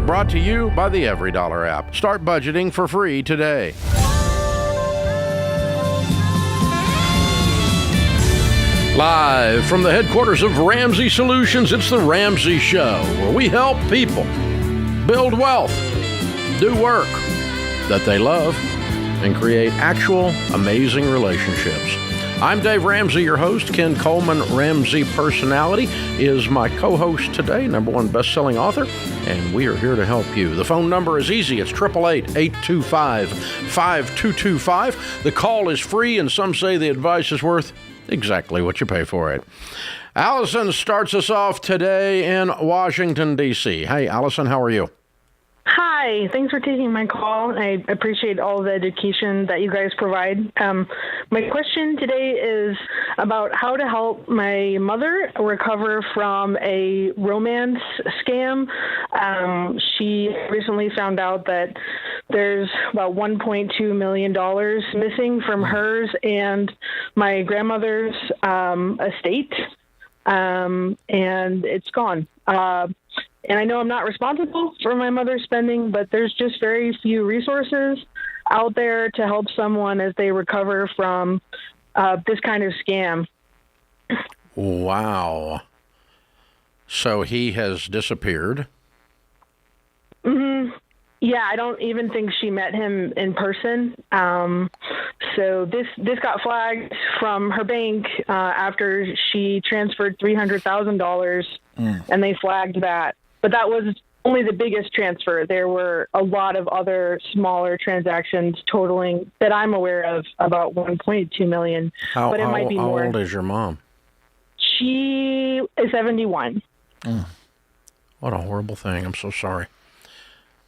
brought to you by the EveryDollar app. Start budgeting for free today. Live from the headquarters of Ramsey Solutions, it's The Ramsey Show, where we help people build wealth, do work that they love, and create actual amazing relationships. I'm Dave Ramsey, your host. Ken Coleman, Ramsey Personality, is my co-host today, #1 best-selling author, and we are here to help you. The phone number is easy. It's 888-825-5225. The call is free, and some say the advice is worth exactly what you pay for it. Allison starts us off today in Washington, D.C. Hey, Allison, how are you? Hi, thanks for taking my call. I appreciate all the education that you guys provide. My question today is about how to help my mother recover from a romance scam. She recently found out that there's about $1.2 million missing from hers and my grandmother's estate, and it's gone. And I know I'm not responsible for my mother's spending, but there's just very few resources out there to help someone as they recover from this kind of scam. Wow. So he has disappeared? Mm-hmm. Yeah, I don't even think she met him in person. So this got flagged from her bank after she transferred $300,000, and they flagged that. But that was only the biggest transfer. There were a lot of other smaller transactions totaling, that I'm aware of, about $1.2 million. But it might be more. How old is your mom? She is 71. What a horrible thing. I'm so sorry.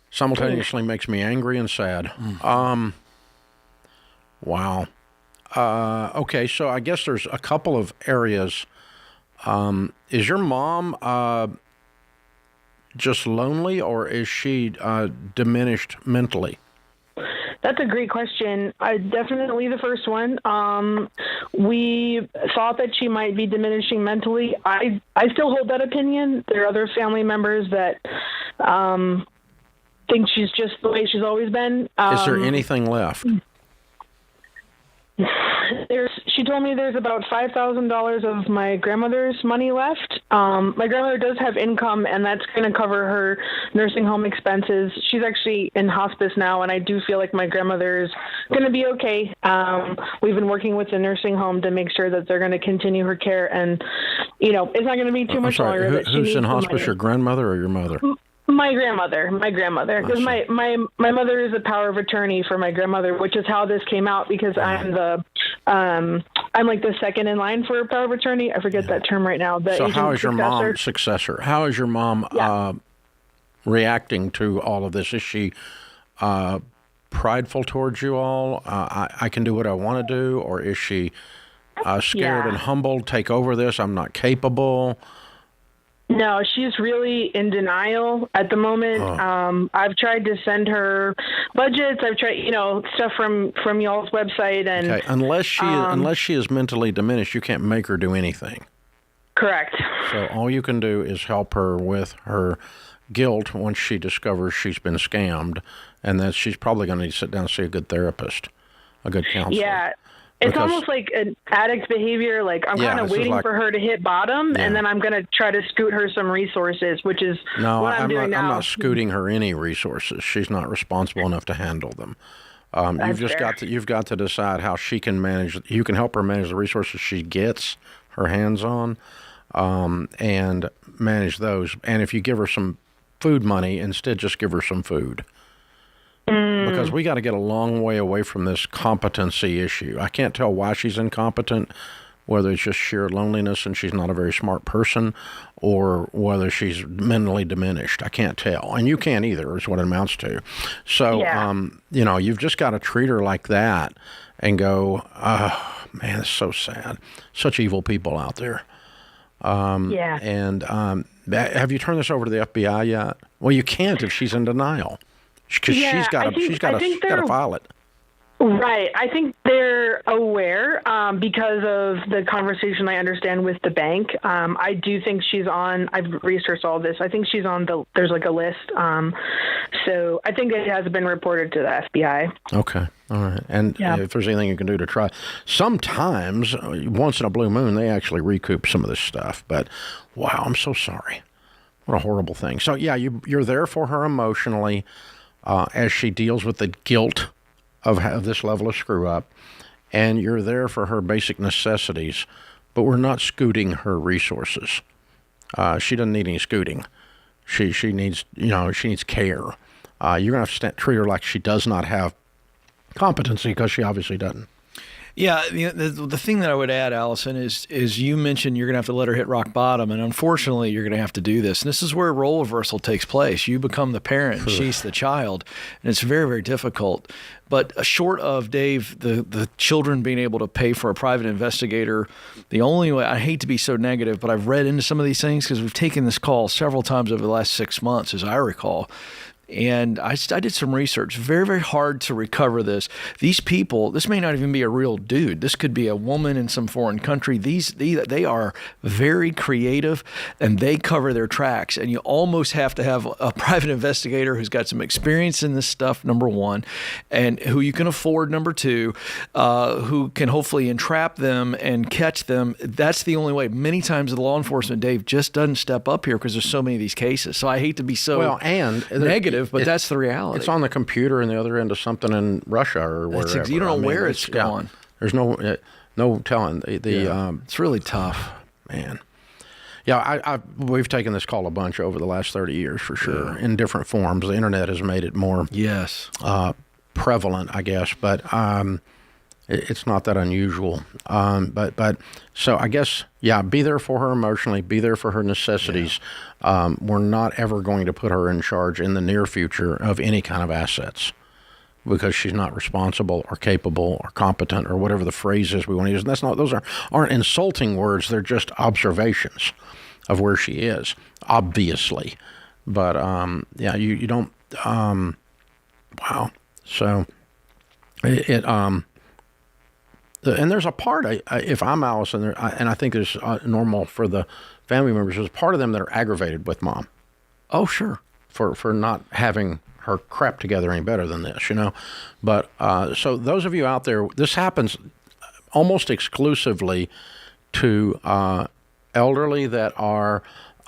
Simultaneously makes me angry and sad. Wow. Okay, so I guess there's a couple of areas. Is your mom just lonely, or is she diminished mentally? That's a great question. Definitely the first one. We thought that she might be diminishing mentally. I still hold that opinion. There are other family members that think she's just the way she's always been. Is there anything left? She told me there's about $5,000 of my grandmother's money left. My grandmother does have income, and that's going to cover her nursing home expenses. She's actually in hospice now, and I do feel like my grandmother is going to be okay. We've been working with the nursing home to make sure that they're going to continue her care, and it's not going to be too much longer. Who's in hospice, your grandmother or your mother? My grandmother, because my mother is a power of attorney for my grandmother, which is how this came out, because I'm like the second in line for a power of attorney. I forget that term right now. So how is your mom successor? How is your mom reacting to all of this? Is she prideful towards you all? I can do what I want to do, or is she scared and humbled? Take over this. I'm not capable. No, she's really in denial at the moment. I've tried to send her budgets. I've tried, stuff from y'all's website, and okay. Unless she is mentally diminished, you can't make her do anything. Correct. So all you can do is help her with her guilt once she discovers she's been scammed, and that she's probably going to need to sit down and see a good therapist, a good counselor. Yeah. It's almost like an addict behavior. Like I'm kind of waiting for her to hit bottom, and then I'm going to try to scoot her some resources, which is what I'm doing now. I'm not scooting her any resources. She's not responsible enough to handle them. You've got to decide how she can manage. You can help her manage the resources she gets her hands on, and manage those. And if you give her some food money, instead just give her some food. Because we got to get a long way away from this competency issue. I can't tell why she's incompetent, whether it's just sheer loneliness and she's not a very smart person, or whether she's mentally diminished. I can't tell. And you can't either, is what it amounts to. So, you've just got to treat her like that and go, oh, man, it's so sad. Such evil people out there. And have you turned this over to the FBI yet? Well, you can't if she's in denial. Because she's got to file it. Right. I think they're aware because of the conversation I understand with the bank. I do think she's on, I've researched all this. I think she's on there's like a list. So I think it has been reported to the FBI. Okay. All right. And if there's anything you can do to try, sometimes, once in a blue moon, they actually recoup some of this stuff. But wow, I'm so sorry. What a horrible thing. So yeah, you're there for her emotionally as she deals with the guilt of this level of screw up, and you're there for her basic necessities, but we're not scooting her resources. She doesn't need any scooting. She needs, she needs care. You're gonna have to treat her like she does not have competency, because she obviously doesn't. Yeah, the thing that I would add, Allison, is you mentioned you're going to have to let her hit rock bottom, and unfortunately, you're going to have to do this. And this is where role reversal takes place. You become the parent, and she's the child, and it's very, very difficult. But short of, Dave, the children being able to pay for a private investigator, the only way, I hate to be so negative, but I've read into some of these things because we've taken this call several times over the last 6 months, as I recall. And I did some research. Very, very hard to recover this. These people, this may not even be a real dude. This could be a woman in some foreign country. They are very creative, and they cover their tracks. And you almost have to have a private investigator who's got some experience in this stuff, number one, and who you can afford, number two, who can hopefully entrap them and catch them. That's the only way. Many times the law enforcement, Dave, just doesn't step up here because there's so many of these cases. So I hate to be so negative. But that's the reality. It's on the computer in the other end of something in Russia or wherever. You don't know where it's gone. There's no telling. It's really tough, man. Yeah, we've taken this call a bunch over the last 30 years for sure, in different forms. The internet has made it more prevalent, I guess, but it's not that unusual. But so I guess, be there for her emotionally, be there for her necessities. We're not ever going to put her in charge in the near future of any kind of assets, because she's not responsible or capable or competent or whatever the phrase is we want to use. And those aren't insulting words. They're just observations of where she is, obviously. But you don't. Wow. So and there's a part, if I'm Allison, and I think it's normal for the family members, there's a part of them that are aggravated with mom. Oh, sure. For not having her crap together any better than this, But so those of you out there, this happens almost exclusively to elderly that are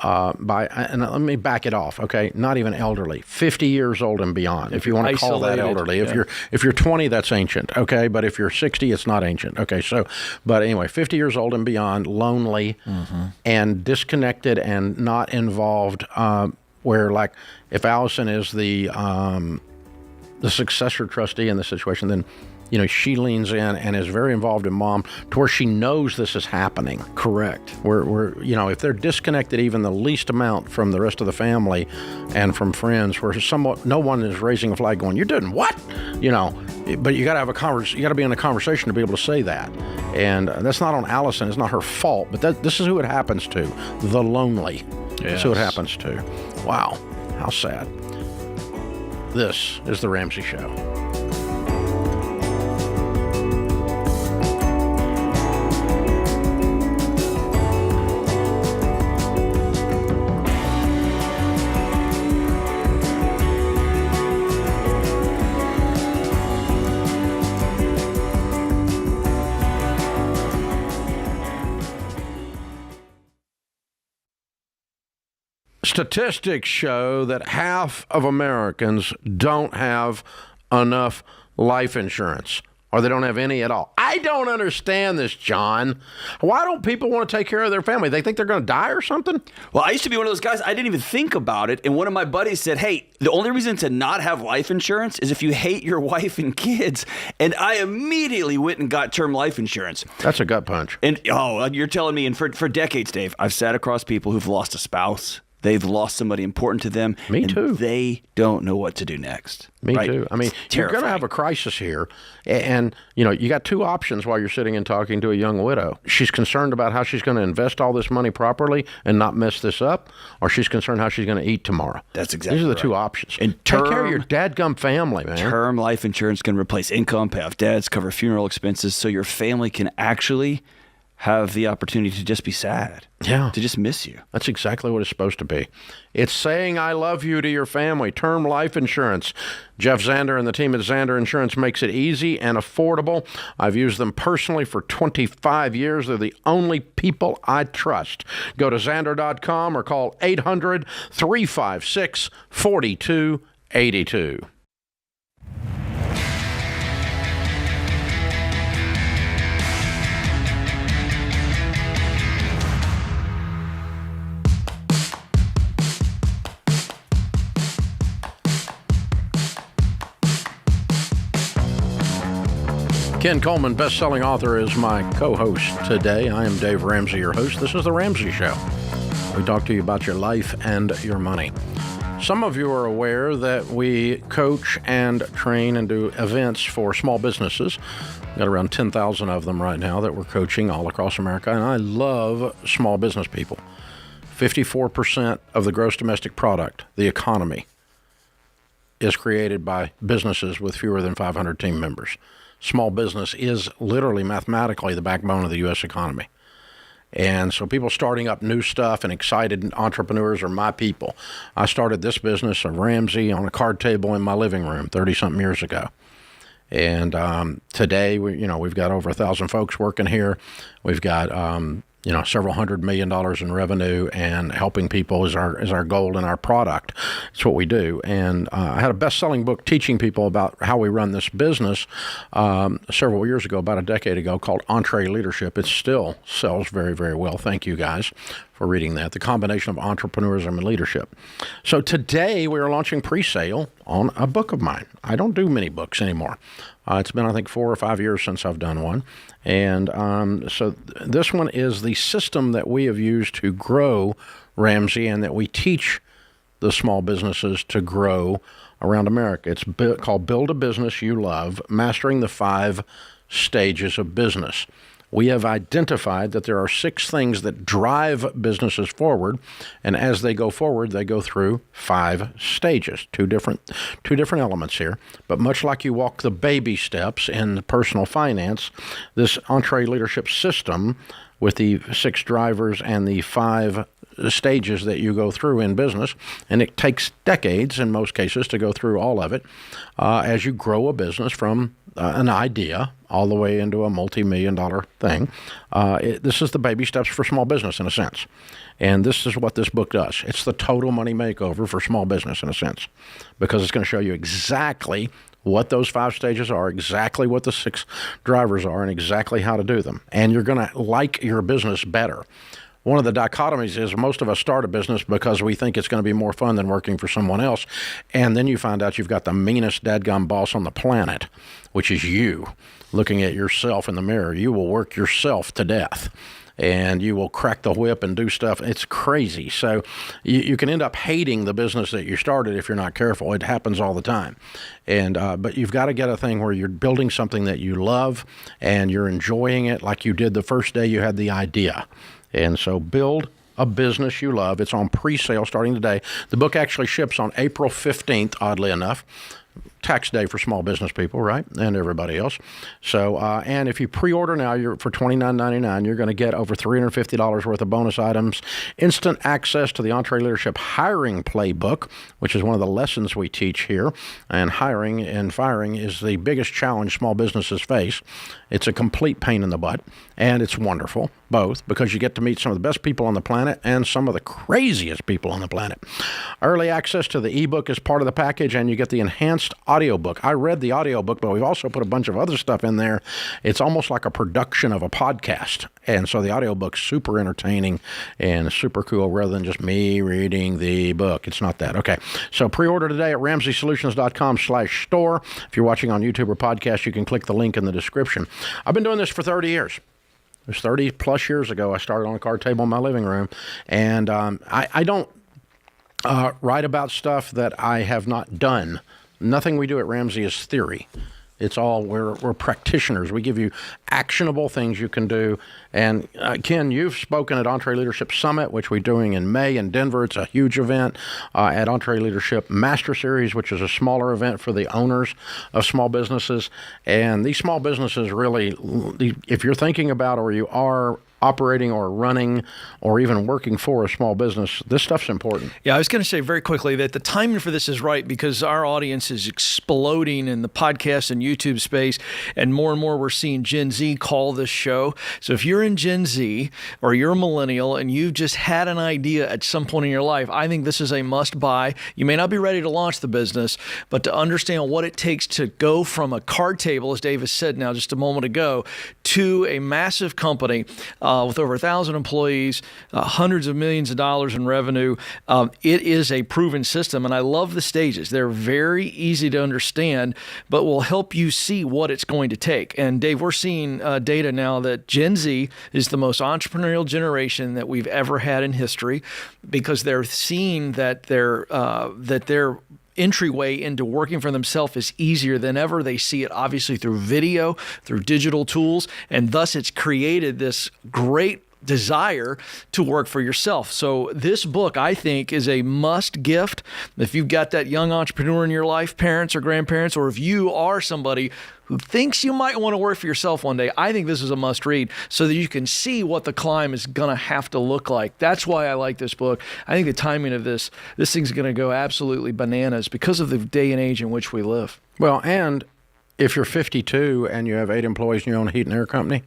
and let me back it off, okay? Not even elderly, 50 years old and beyond, if you want to call that elderly. If you're 20, that's ancient, okay? But if you're 60, it's not ancient, okay? So, but anyway, 50 years old and beyond, lonely and disconnected and not involved, where, like, if Allison is the successor trustee in the situation, then she leans in and is very involved in mom to where she knows this is happening. Correct. Where if they're disconnected even the least amount from the rest of the family and from friends, where no one is raising a flag going, "You're doing what?" But you got to have you got to be in a conversation to be able to say that. And that's not on Allison. It's not her fault. But this is who it happens to. The lonely. Yes. That's who it happens to. Wow. How sad. This is The Ramsey Show. Statistics show that half of Americans don't have enough life insurance, or they don't have any at all. I don't understand this, John. Why don't people want to take care of their family? They think they're going to die or something? Well, I used to be one of those guys. I didn't even think about it. And one of my buddies said, hey, the only reason to not have life insurance is if you hate your wife and kids. And I immediately went and got term life insurance. That's a gut punch. And, you're telling me, and for decades, Dave, I've sat across people who've lost a spouse. they've lost somebody important to them. Me too. They don't know what to do next. Me right? too. I mean, you're going to have a crisis here. And, you got two options while you're sitting and talking to a young widow. She's concerned about how she's going to invest all this money properly and not mess this up, or she's concerned how she's going to eat tomorrow. That's exactly These are the right. two options. And take care of your dadgum family, man. Term life insurance can replace income, pay off debts, cover funeral expenses, so your family can actually have the opportunity to just be sad. Yeah. To just miss you. That's exactly what it's supposed to be. It's saying I love you to your family. Term life insurance. Jeff Zander and the team at Zander Insurance makes it easy and affordable. I've used them personally for 25 years. They're the only people I trust. Go to Zander.com or call 800-356-4282. Ken Coleman, best-selling author, is my co-host today. I am Dave Ramsey, your host. This is The Ramsey Show. We talk to you about your life and your money. Some of you are aware that we coach and train and do events for small businesses. We've got around 10,000 of them right now that we're coaching all across America, and I love small business people. 54% of the gross domestic product, the economy, is created by businesses with fewer than 500 team members. Small business is literally mathematically the backbone of the U.S. economy. And so people starting up new stuff and excited entrepreneurs are my people. I started this business of Ramsey on a card table in my living room 30-something years ago. And today, we've got over 1,000 folks working here. We've got several $100 million in revenue, and helping people is our goal and our product. It's what we do. And I had a best-selling book teaching people about how we run this business several years ago, about a decade ago, called EntreLeadership. It still sells very, very well. Thank you guys for reading that. The combination of entrepreneurism and leadership. So today we are launching pre-sale on a book of mine. I don't do many books anymore. It's been, I think, 4 or 5 years since I've done one. And so this one is the system that we have used to grow Ramsey and that we teach the small businesses to grow around America. It's called Build a Business You Love, Mastering the 5 Stages of Business. We have identified that there are 6 things that drive businesses forward, and as they go forward, they go through 5 stages, two different elements here. But much like you walk the baby steps in personal finance, this EntreLeadership system with the 6 drivers and the 5 stages that you go through in business, and it takes decades in most cases to go through all of it as you grow a business from an idea all the way into a multi-million-dollar thing. This is the baby steps for small business in a sense. And this is what this book does. It's the total money makeover for small business in a sense, because it's going to show you exactly what those 5 stages are, exactly what the 6 drivers are, and exactly how to do them. And you're going to like your business better. One of the dichotomies is most of us start a business because we think it's going to be more fun than working for someone else. And then you find out you've got the meanest dadgum boss on the planet, which is you, looking at yourself in the mirror. You will work yourself to death, and you will crack the whip and do stuff. It's crazy. So you can end up hating the business that you started if you're not careful. It happens all the time. And but you've got to get a thing where you're building something that you love and you're enjoying it like you did the first day you had the idea. And so Build a Business You Love. It's on pre-sale starting today. The book actually ships on April 15th, oddly enough. Tax day for small business people, right? And everybody else. So, and if you pre-order now, you're for $29.99, you're going to get over $350 worth of bonus items, instant access to the EntreLeadership hiring playbook, which is one of the lessons we teach here. And hiring and firing is the biggest challenge small businesses face. It's a complete pain in the butt, and it's wonderful, both, because you get to meet some of the best people on the planet and some of the craziest people on the planet. Early access to the ebook is part of the package, and you get the enhanced audiobook. I read the audiobook, but we've also put a bunch of other stuff in there. It's almost like a production of a podcast. And so the audiobook's super entertaining and super cool rather than just me reading the book. It's not that. Okay. So pre-order today at RamseySolutions.com/store. If you're watching on YouTube or podcast, you can click the link in the description. I've been doing this for 30 years. It was 30 plus years ago. I started on a card table in my living room. And I don't write about stuff that I have not done. Nothing we do at Ramsey is theory. It's all, we're practitioners. We give you actionable things you can do. And Ken, you've spoken at Entre Leadership Summit, which we're doing in May in Denver. It's a huge event. At Entre Leadership Master Series, which is a smaller event for the owners of small businesses. And these small businesses really, if you're thinking about or you are operating or running or even working for a small business, this stuff's important. Yeah, I was going to say very quickly that the timing for this is right because our audience is exploding in the podcast and YouTube space, and more we're seeing Gen Z call this show. So if you're in Gen Z or you're a millennial and you've just had an idea at some point in your life, I think this is a must buy. You may not be ready to launch the business, but to understand what it takes to go from a card table, as Davis said now just a moment ago, to a massive company with over 1,000 employees, hundreds of millions of dollars in revenue. It is a proven system, and I love the stages. They're very easy to understand, but will help you see what it's going to take. And Dave, we're seeing data now that Gen Z is the most entrepreneurial generation that we've ever had in history because they're seeing that their entryway into working for themselves is easier than ever. They see it obviously through video, through digital tools, and thus it's created this great desire to work for yourself. So this book, I think, is a must gift. If you've got that young entrepreneur in your life, parents or grandparents, or if you are somebody who thinks you might want to work for yourself one day, I think this is a must read so that you can see what the climb is going to have to look like. That's why I like this book. I think the timing of this thing's going to go absolutely bananas because of the day and age in which we live. Well, and if you're 52 and you have 8 employees and you own a heat and air company,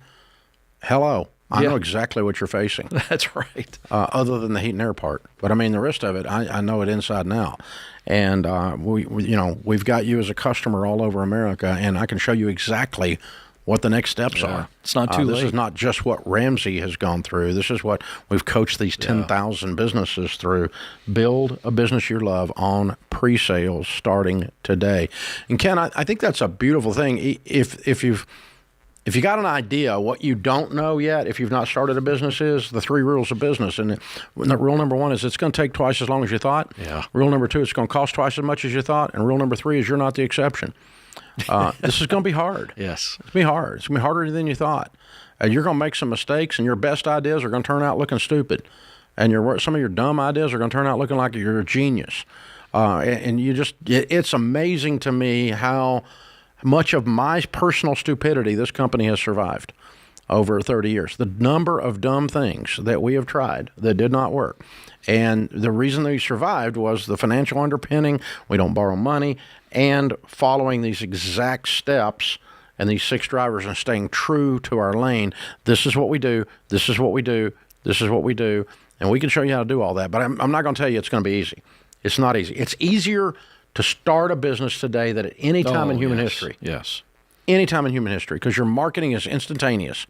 hello. I know exactly what you're facing. That's right. Other than the heat and air part. But I mean, the rest of it, I know it inside and out. And we've got you as a customer all over America, and I can show you exactly what the next steps are. It's not too late. This is not just what Ramsey has gone through. This is what we've coached these 10,000 businesses through. Build a business you love on pre-sales starting today. And Ken, I think that's a beautiful thing. If you got an idea, what you don't know yet, if you've not started a business, is the 3 rules of business. And rule number 1 is it's going to take twice as long as you thought. Yeah. Rule number 2, it's going to cost twice as much as you thought. And rule number 3 is you're not the exception. This is going to be hard. Yes. It's going to be hard. It's going to be harder than you thought. You're going to make some mistakes, and your best ideas are going to turn out looking stupid. And some of your dumb ideas are going to turn out looking like you're a genius. And it's amazing to me how much of my personal stupidity this company has survived over 30 years. The number of dumb things that we have tried that did not work. And the reason they survived was the financial underpinning. We don't borrow money, and following these exact steps and these 6 drivers and staying true to our lane. This is what we do. This is what we do. This is what we do. And we can show you how to do all that. But I'm not going to tell you it's going to be easy. It's not easy. It's easier to start a business today than at any time in human history. Yes. Any time in human history, because your marketing is instantaneous.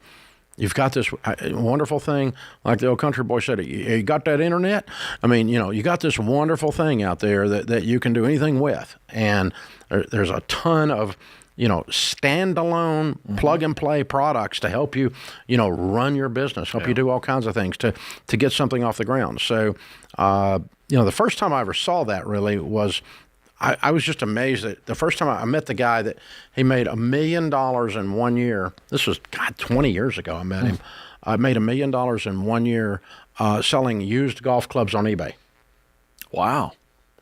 You've got this wonderful thing, like the old country boy said, you got that internet? I mean, you got this wonderful thing out there that you can do anything with. And there's a ton of, standalone plug-and-play products to help you, run your business, help you do all kinds of things to get something off the ground. So, the first time I ever saw that really was I was just amazed that the first time I met the guy that he made $1 million in 1 year. This was, 20 years ago I met him. I made $1 million in 1 year selling used golf clubs on eBay. Wow.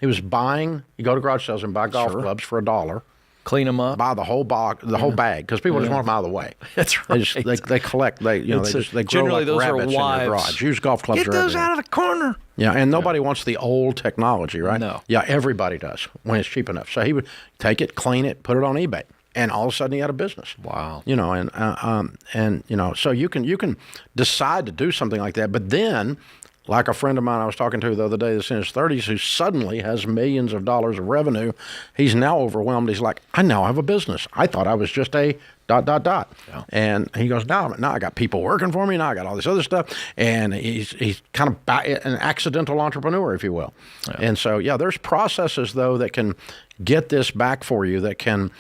He was buying, you go to garage sales and buy golf clubs for $1. Clean them up. Buy the whole box, whole bag, because people just want them out of the way. That's right. They collect. They grow generally like those rabbits are in your wives. garage. Used golf clubs. Get are those everywhere. out of the corner. Yeah, and nobody wants the old technology, right? No. Yeah, everybody does when it's cheap enough. So he would take it, clean it, put it on eBay, and all of a sudden he had a business. Wow. So you can decide to do something like that, but then. Like a friend of mine I was talking to the other day that's in his 30s who suddenly has millions of dollars of revenue. He's now overwhelmed. He's like, I now have a business. I thought I was just a ... Yeah. And he goes, now I got people working for me. Now I got all this other stuff. And he's kind of an accidental entrepreneur, if you will. Yeah. And so, there's processes, though, that can get this back for you, that can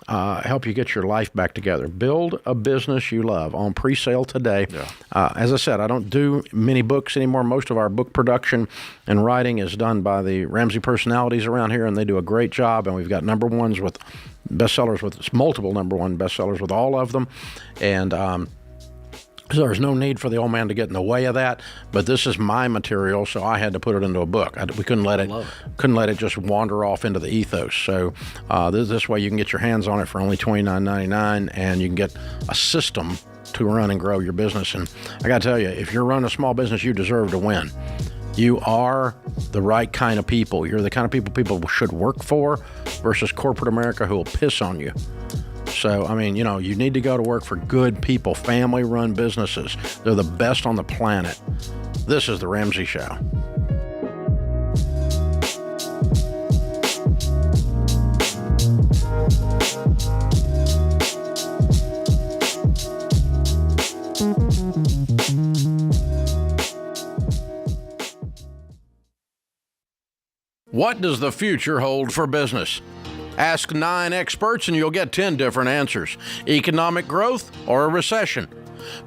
help you get your life back together. Build a business you love on pre-sale today. Yeah. As I said, I don't do many books anymore. Most of our book production and writing is done by the Ramsey personalities around here, and they do a great job. And we've got number ones with bestsellers, with multiple number one bestsellers with all of them. And so there's no need for the old man to get in the way of that. But this is my material, so I had to put it into a book. We couldn't let it just wander off into the ethos. So this way you can get your hands on it for only $29.99, and you can get a system to run and grow your business. And I got to tell you, if you're running a small business, you deserve to win. You are the right kind of people. You're the kind of people should work for versus corporate America who will piss on you. So, I mean, you need to go to work for good people, family-run businesses. They're the best on the planet. This is The Ramsey Show. What does the future hold for business? Ask 9 experts and you'll get 10 different answers. Economic growth or a recession.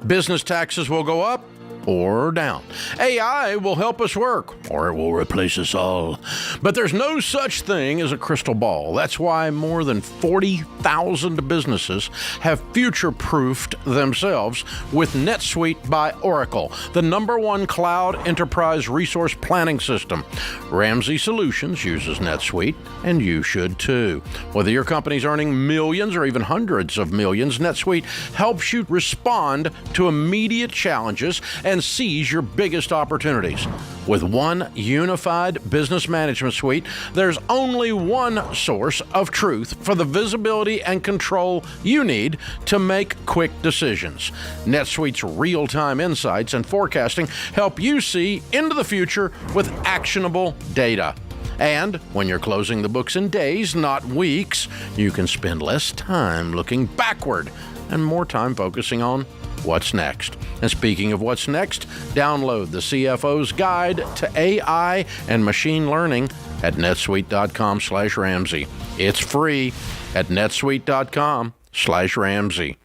Business taxes will go up or down. AI will help us work, or it will replace us all. But there's no such thing as a crystal ball. That's why more than 40,000 businesses have future-proofed themselves with NetSuite by Oracle, the #1 cloud enterprise resource planning system. Ramsey Solutions uses NetSuite, and you should too. Whether your company's earning millions or even hundreds of millions, NetSuite helps you respond to immediate challenges and seize your biggest opportunities. With one unified business management suite, there's only one source of truth for the visibility and control you need to make quick decisions. NetSuite's real-time insights and forecasting help you see into the future with actionable data. And when you're closing the books in days, not weeks, you can spend less time looking backward and more time focusing on what's next. And speaking of what's next, download the CFO's Guide to AI and Machine Learning at netsuite.com/Ramsey. It's free at netsuite.com/Ramsey.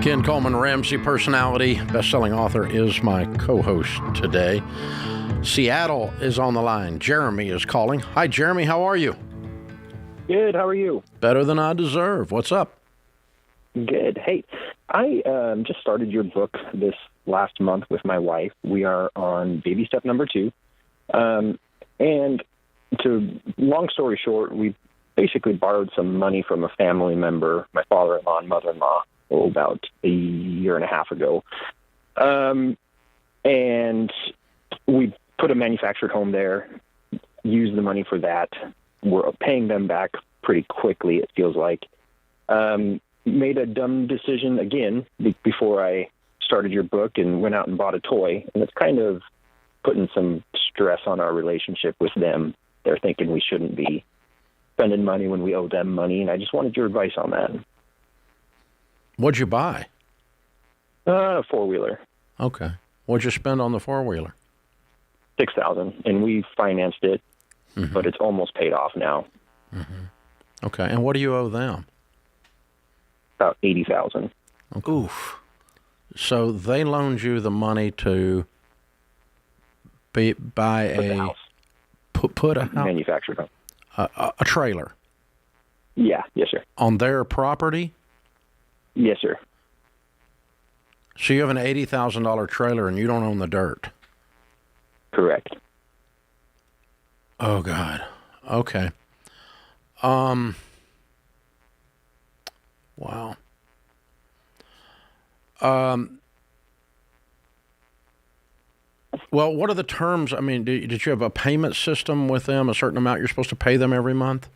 Ken Coleman, Ramsey personality, best-selling author, is my co-host today. Seattle is on the line. Jeremy is calling. Hi, Jeremy. How are you? Good. How are you? Better than I deserve. What's up? Good. Hey, I just started your book this last month with my wife. We are on baby step number 2. And to long story short, we basically borrowed some money from a family member, my father-in-law and mother-in-law, about a year and a half ago. And we put a manufactured home there, used the money for that. We're paying them back pretty quickly, it feels like. Made a dumb decision again before I started your book and went out and bought a toy. And it's kind of putting some stress on our relationship with them. They're thinking we shouldn't be spending money when we owe them money. And I just wanted your advice on that. What'd you buy? A 4-wheeler. Okay. What'd you spend on the 4-wheeler? $6,000, and we financed it, but it's almost paid off now. Mm-hmm. Okay. And what do you owe them? About $80,000. Okay. Oof. So they loaned you the money to buy a house. Put a house? Manufactured home. A trailer. Yeah. Yes, sir. On their property? Yes, sir. So you have an $80,000 trailer and you don't own the dirt? Correct. Oh, God. Okay. Wow. Well, what are the terms? I mean, did you have a payment system with them, a certain amount you're supposed to pay them every month?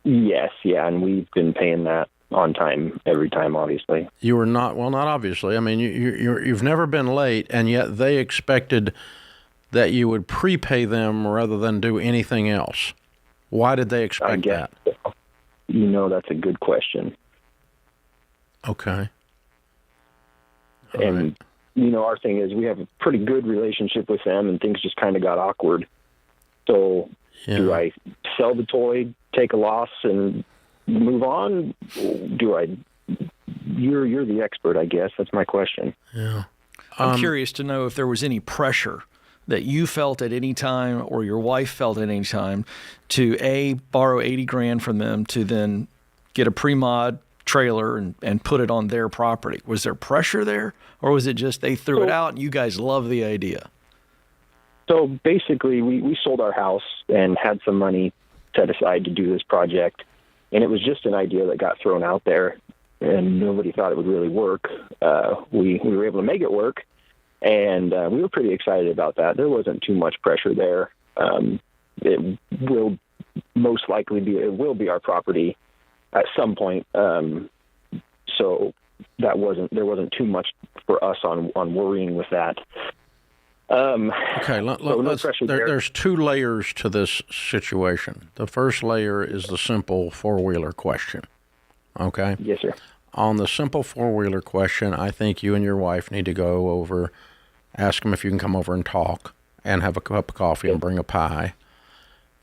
Yes, yeah, and we've been paying that on time every time, obviously. You were not, well, not obviously. I mean, you've never been late, and yet they expected that you would prepay them rather than do anything else. Why did they expect that? That's a good question. Okay. And, our thing is we have a pretty good relationship with them, and things just kind of got awkward. So do I sell the toy, take a loss, and move on? You're the expert, I guess. That's my question. Yeah. I'm curious to know if there was any pressure that you felt at any time or your wife felt at any time to borrow $80,000 from them to then get a pre-mod trailer and put it on their property. Was there pressure there, or was it just they threw it out and you guys love the idea? So basically, we sold our house and had some money set aside to do this project, and it was just an idea that got thrown out there, and nobody thought it would really work. We were able to make it work, and we were pretty excited about that. There wasn't too much pressure there. It will most likely be our property at some point. So there wasn't too much for us on worrying with that. Okay, there's two layers to this situation. The first layer is the simple four-wheeler question. Okay? Yes, sir. On the simple four-wheeler question, I think you and your wife need to go over, ask them if you can come over and talk and have a cup of coffee and bring a pie.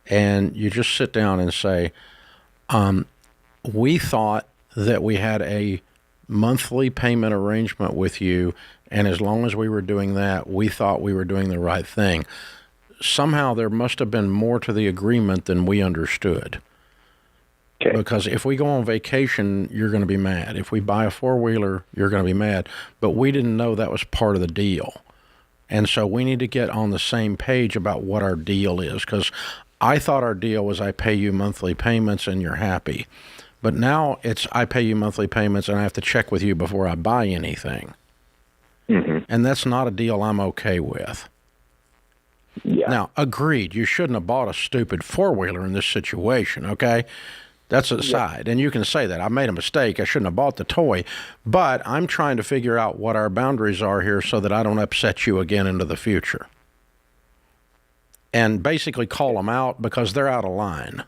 And you just sit down and say, we thought that we had a monthly payment arrangement with you, and as long as we were doing that, we thought we were doing the right thing. Somehow there must have been more to the agreement than we understood. Okay. Because if we go on vacation, you're going to be mad. If we buy a four-wheeler, you're going to be mad. But we didn't know that was part of the deal. And so we need to get on the same page about what our deal is, because I thought our deal was I pay you monthly payments and you're happy. But now it's I pay you monthly payments and I have to check with you before I buy anything. Mm-hmm. And that's not a deal I'm okay with. Yeah. Now, agreed, you shouldn't have bought a stupid four-wheeler in this situation, okay? That's aside. And you can say that. I made a mistake. I shouldn't have bought the toy. But I'm trying to figure out what our boundaries are here so that I don't upset you again into the future. And basically call them out because they're out of line.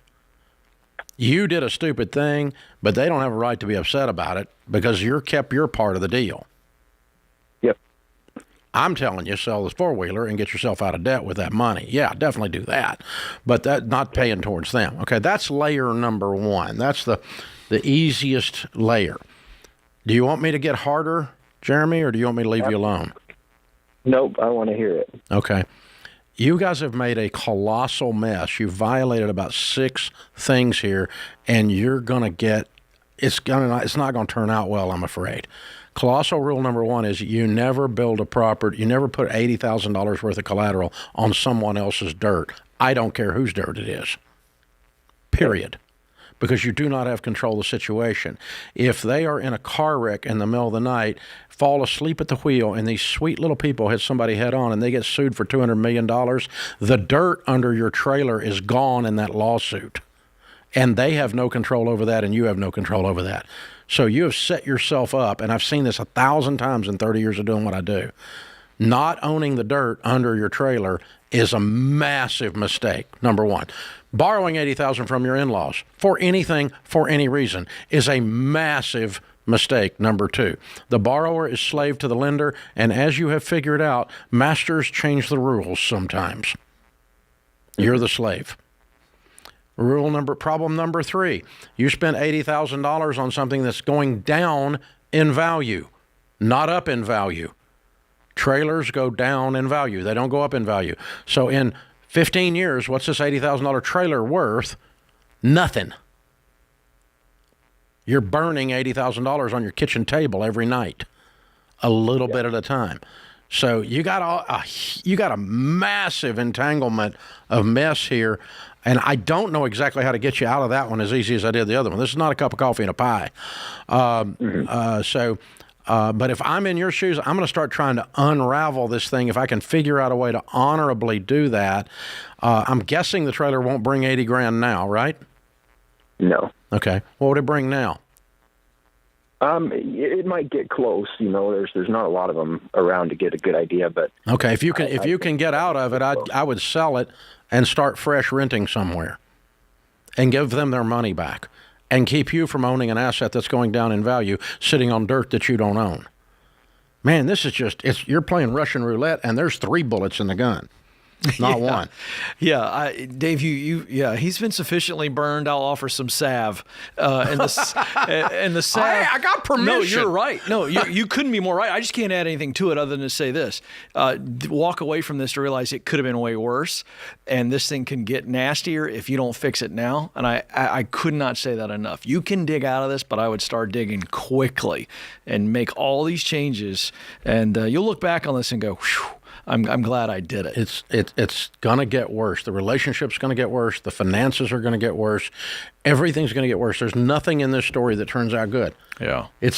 You did a stupid thing, but they don't have a right to be upset about it because you kept your part of the deal. Yep. I'm telling you, sell this four-wheeler and get yourself out of debt with that money. Yeah, definitely do that. But that not paying towards them. Okay, that's layer number one. That's the easiest layer. Do you want me to get harder, Jeremy, or do you want me to leave you alone? Nope, I want to hear it. Okay. You guys have made a colossal mess. You've violated about 6 things here, and you're going to get, it's not going to turn out well, I'm afraid. Colossal rule number 1 is you never build a property, you never put $80,000 worth of collateral on someone else's dirt. I don't care whose dirt it is. Period. Because you do not have control of the situation. If they are in a car wreck in the middle of the night, fall asleep at the wheel, and these sweet little people hit somebody head on and they get sued for $200 million, the dirt under your trailer is gone in that lawsuit. And they have no control over that, and you have no control over that. So you have set yourself up, and I've seen this 1,000 times in 30 years of doing what I do. Not owning the dirt under your trailer is a massive mistake, number 1. Borrowing $80,000 from your in-laws for anything, for any reason, is a massive mistake, number 2. The borrower is slave to the lender, and as you have figured out, masters change the rules sometimes. You're the slave. Problem number 3, you spent $80,000 on something that's going down in value, not up in value. Trailers go down in value. They don't go up in value. So in 15 years, what's this $80,000 trailer worth? Nothing. You're burning $80,000 on your kitchen table every night, a little bit at a time. So you got a massive entanglement of mess here, and I don't know exactly how to get you out of that one as easy as I did the other one. This is not a cup of coffee and a pie. But if I'm in your shoes, I'm going to start trying to unravel this thing. If I can figure out a way to honorably do that, I'm guessing the trailer won't bring $80,000 now, right? No. Okay. What would it bring now? It might get close. There's not a lot of them around to get a good idea. But okay, if you can get out of it, I would sell it and start fresh renting somewhere, and give them their money back, and keep you from owning an asset that's going down in value, sitting on dirt that you don't own. Man, this is you're playing Russian roulette, and there's 3 bullets in the gun. Not one. Yeah, Dave, he's been sufficiently burned. I'll offer some salve. And the salve. I got permission. No, you're right. No, you couldn't be more right. I just can't add anything to it other than to say this. Walk away from this to realize it could have been way worse, and this thing can get nastier if you don't fix it now. And I could not say that enough. You can dig out of this, but I would start digging quickly and make all these changes, and you'll look back on this and go, whew, I'm glad I did it. It's going to get worse. The relationship's going to get worse. The finances are going to get worse. Everything's going to get worse. There's nothing in this story that turns out good. Yeah. And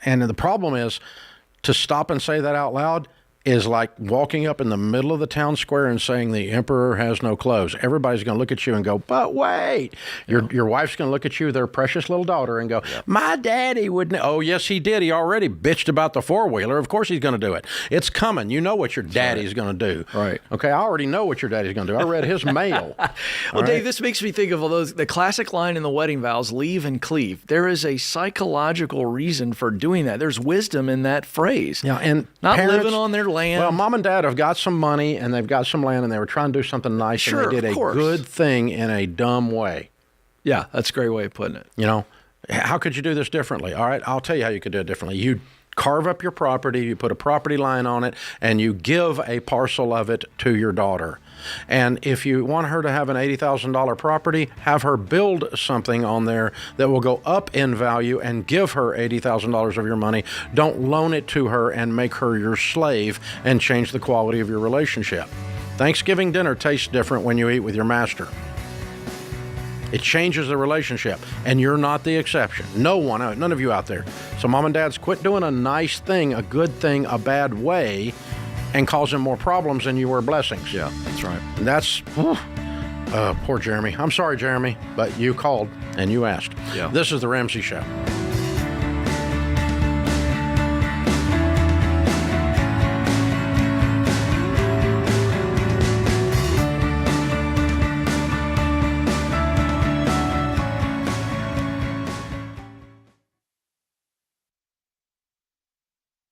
the problem is, to stop and say that out loud is like walking up in the middle of the town square and saying the emperor has no clothes. Everybody's going to look at you and go, but wait. Your wife's going to look at you, their precious little daughter, and go, my daddy wouldn't. Oh, yes, he did. He already bitched about the four-wheeler. Of course he's going to do it. It's coming. You know what your daddy's going to do. Right. Okay, I already know what your daddy's going to do. I read his mail. Well, Dave, this makes me think of the classic line in the wedding vows, leave and cleave. There is a psychological reason for doing that. There's wisdom in that phrase. Yeah, and not parents, living on their land. Well, mom and dad have got some money and they've got some land and they were trying to do something nice, sure, and they did a good thing in a dumb way. Yeah, that's a great way of putting it. You know, how could you do this differently? All right, I'll tell you how you could do it differently. You carve up your property, you put a property line on it, and you give a parcel of it to your daughter. And if you want her to have an $80,000 property, have her build something on there that will go up in value and give her $80,000 of your money. Don't loan it to her and make her your slave and change the quality of your relationship. Thanksgiving dinner tastes different when you eat with your master. It changes the relationship, and you're not the exception. None of you out there. So mom and dads, quit doing a nice thing, a good thing, a bad way, and causing more problems than you were blessings. Yeah, that's right. And that's, poor Jeremy. I'm sorry, Jeremy, but you called and you asked. Yeah. This is The Ramsey Show.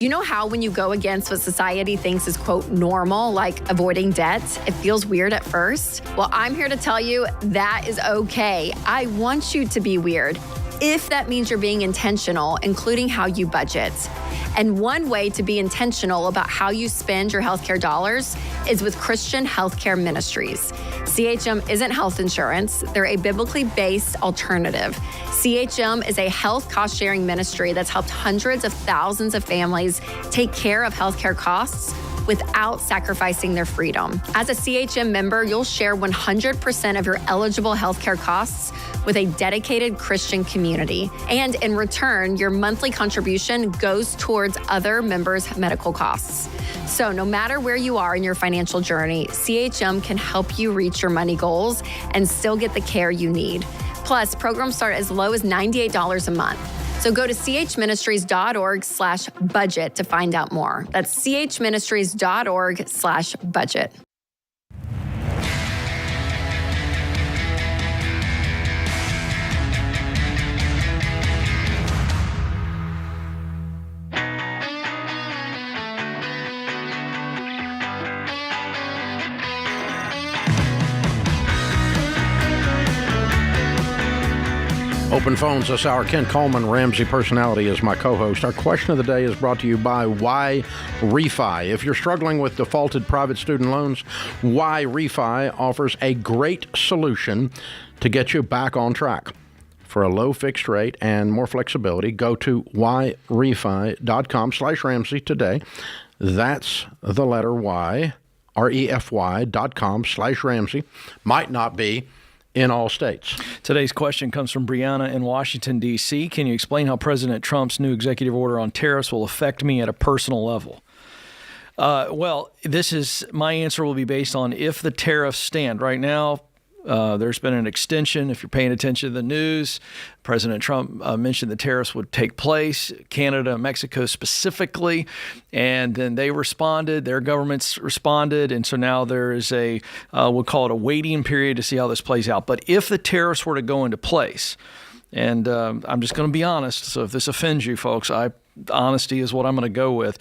You know how when you go against what society thinks is, quote, normal, like avoiding debt, it feels weird at first? Well, I'm here to tell you that is okay. I want you to be weird, if that means you're being intentional, including how you budget. And one way to be intentional about how you spend your healthcare dollars is with Christian Healthcare Ministries. CHM isn't health insurance. They're a biblically based alternative. CHM is a health cost-sharing ministry that's helped hundreds of thousands of families take care of healthcare costs without sacrificing their freedom. As a CHM member, you'll share 100% of your eligible healthcare costs with a dedicated Christian community. And in return, your monthly contribution goes towards other members' medical costs. So no matter where you are in your financial journey, CHM can help you reach your money goals and still get the care you need. Plus, programs start as low as $98 a month. So go to chministries.org/budget to find out more. That's chministries.org/budget. Open phones this hour. Ken Coleman, Ramsey Personality, is my co-host. Our question of the day is brought to you by Why Refi. If you're struggling with defaulted private student loans, Why Refi offers a great solution to get you back on track. For a low fixed rate and more flexibility, go to whyrefi.com/Ramsey today. That's the letter Y, REFY.com/Ramsey. Might not be in all states. Today's question comes from Brianna in Washington, D.C. Can you explain how President Trump's new executive order on tariffs will affect me at a personal level? Well, my answer will be based on if the tariffs stand. Right now, There's been an extension. If you're paying attention to the news, President Trump mentioned the tariffs would take place, Canada and Mexico specifically, and then they responded, their governments responded, and so now there is we'll call it a waiting period to see how this plays out. But if the tariffs were to go into place, and I'm just going to be honest, so if this offends you folks, honesty is what I'm going to go with.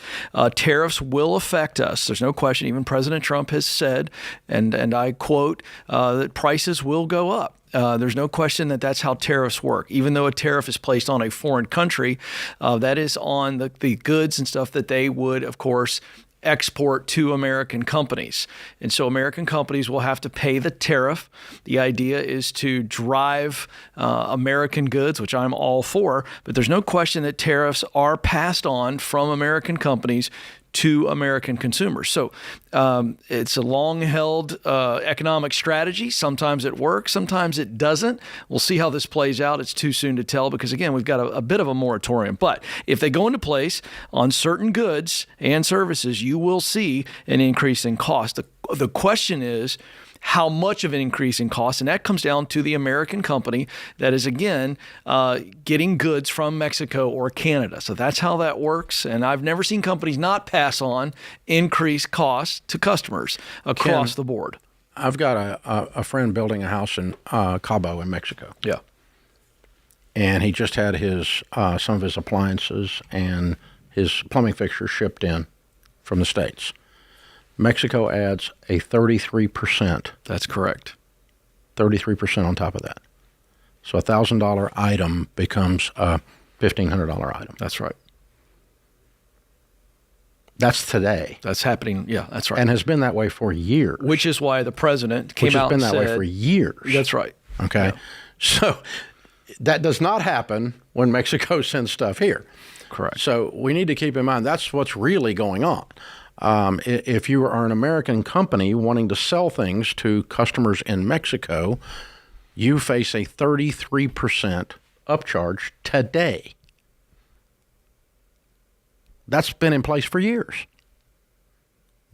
Tariffs will affect us. There's no question. Even President Trump has said, and I quote, that prices will go up. There's no question that that's how tariffs work. Even though a tariff is placed on a foreign country, that is on the goods and stuff that they would, of course, export to American companies. And so American companies will have to pay the tariff. The idea is to drive American goods, which I'm all for, but there's no question that tariffs are passed on from American companies to American consumers. So it's a long-held economic strategy. Sometimes it works, sometimes it doesn't. We'll see how this plays out. It's too soon to tell because, again, we've got a bit of a moratorium. But if they go into place on certain goods and services, you will see an increase in cost. The question is, how much of an increase in cost, and that comes down to the American company that is, again, getting goods from Mexico or Canada. So that's how that works, and I've never seen companies not pass on increased costs to customers across the board. I've got a friend building a house in Cabo in Mexico. Yeah. And he just had some of his appliances and his plumbing fixtures shipped in from the States. Mexico adds a 33%. That's correct. 33% on top of that. So a $1,000 item becomes a $1,500 item. That's right. That's today. That's happening. Yeah, that's right. And has been that way for years. Which is why the president came out and said... Which has been that way for years. That's right. Okay. Yeah. So that does not happen when Mexico sends stuff here. Correct. So we need to keep in mind that's what's really going on. If you are an American company wanting to sell things to customers in Mexico, you face a 33% upcharge today. That's been in place for years.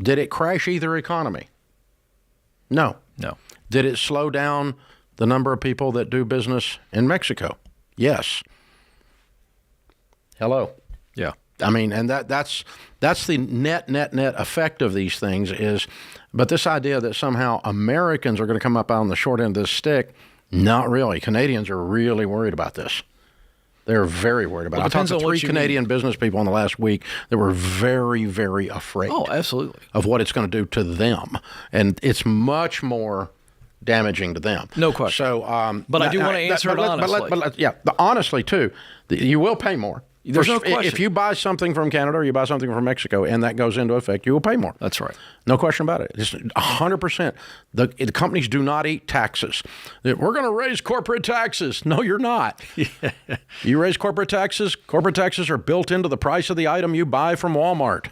Did it crash either economy? No. No. Did it slow down the number of people that do business in Mexico? Yes. Hello. Yeah. I mean, and that's the net effect of these things is, but this idea that somehow Americans are going to come up on the short end of this stick, not really. Canadians are really worried about this. They're very worried about it. I talked to 3 Canadian business people in the last week that were very, very afraid. Oh, absolutely. Of what it's going to do to them. And it's much more damaging to them. No question. So, but I do want to answer it honestly. But honestly, too, you will pay more. There's no question. If you buy something from Canada or you buy something from Mexico and that goes into effect, you will pay more. That's right. No question about it. It's 100%. The companies do not eat taxes. We're going to raise corporate taxes. No, you're not. You raise corporate taxes. Corporate taxes are built into the price of the item you buy from Walmart.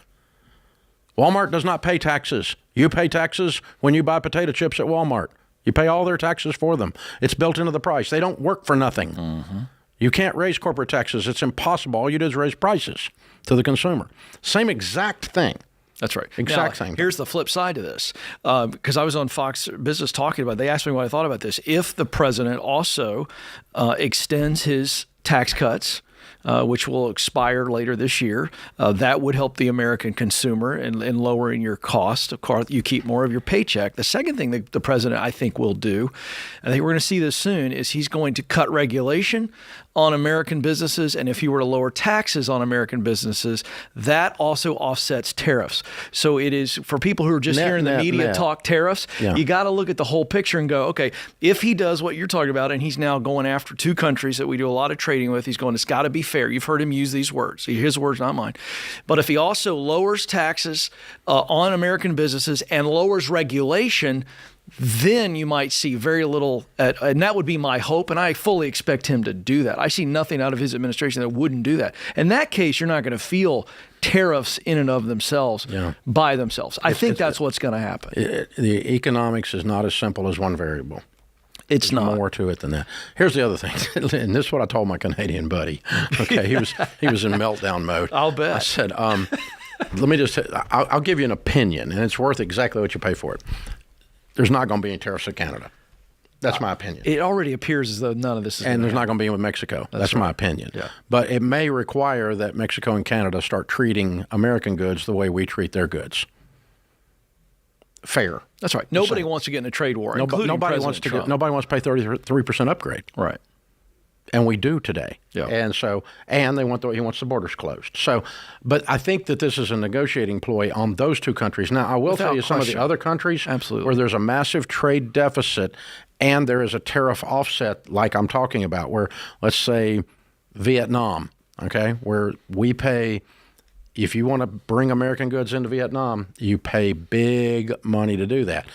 Walmart does not pay taxes. You pay taxes when you buy potato chips at Walmart. You pay all their taxes for them. It's built into the price. They don't work for nothing. Mm-hmm. You can't raise corporate taxes. It's impossible. All you do is raise prices to the consumer. Same exact thing. That's right. Exact same thing. Here's the flip side to this. Because I was on Fox Business talking about it. They asked me what I thought about this. If the president also extends his tax cuts, which will expire later this year, that would help the American consumer in lowering your cost. Of course, you keep more of your paycheck. The second thing that the president, I think, will do, I think we're going to see this soon, is he's going to cut regulation on American businesses, and if he were to lower taxes on American businesses, that also offsets tariffs. So it is, for people who are just hearing the media talk tariffs, you got to look at the whole picture and go, okay, if he does what you're talking about, and he's now going after 2 countries that we do a lot of trading with, he's going, it's got to be fair. You've heard him use these words. His words, not mine. But if he also lowers taxes on American businesses and lowers regulation, then you might see very little, and that would be my hope, and I fully expect him to do that. I see nothing out of his administration that wouldn't do that. In that case, you're not going to feel tariffs in and of themselves by themselves. I think that's what's going to happen. The economics is not as simple as one variable. There's not more to it than that. Here's the other thing, and this is what I told my Canadian buddy. Okay, he was in meltdown mode. I'll bet. I said, let me just, I'll give you an opinion, and it's worth exactly what you pay for it. There's not going to be any tariffs in Canada. That's my opinion. It already appears as though none of this is. And there's not going to be with Mexico. That's my opinion. Yeah. But it may require that Mexico and Canada start treating American goods the way we treat their goods. Fair. That's right. Nobody wants to get in a trade war. Nobody wants to Trump. nobody wants to pay 33% upgrade. Right. And we do today. Yeah. And so, and he wants the borders closed. So, but I think that this is a negotiating ploy on those two countries. Now, I will tell you some of the other countries where there's a massive trade deficit and there is a tariff offset, like I'm talking about, where let's say Vietnam, okay, where we pay, if you want to bring American goods into Vietnam, you pay big money to do that.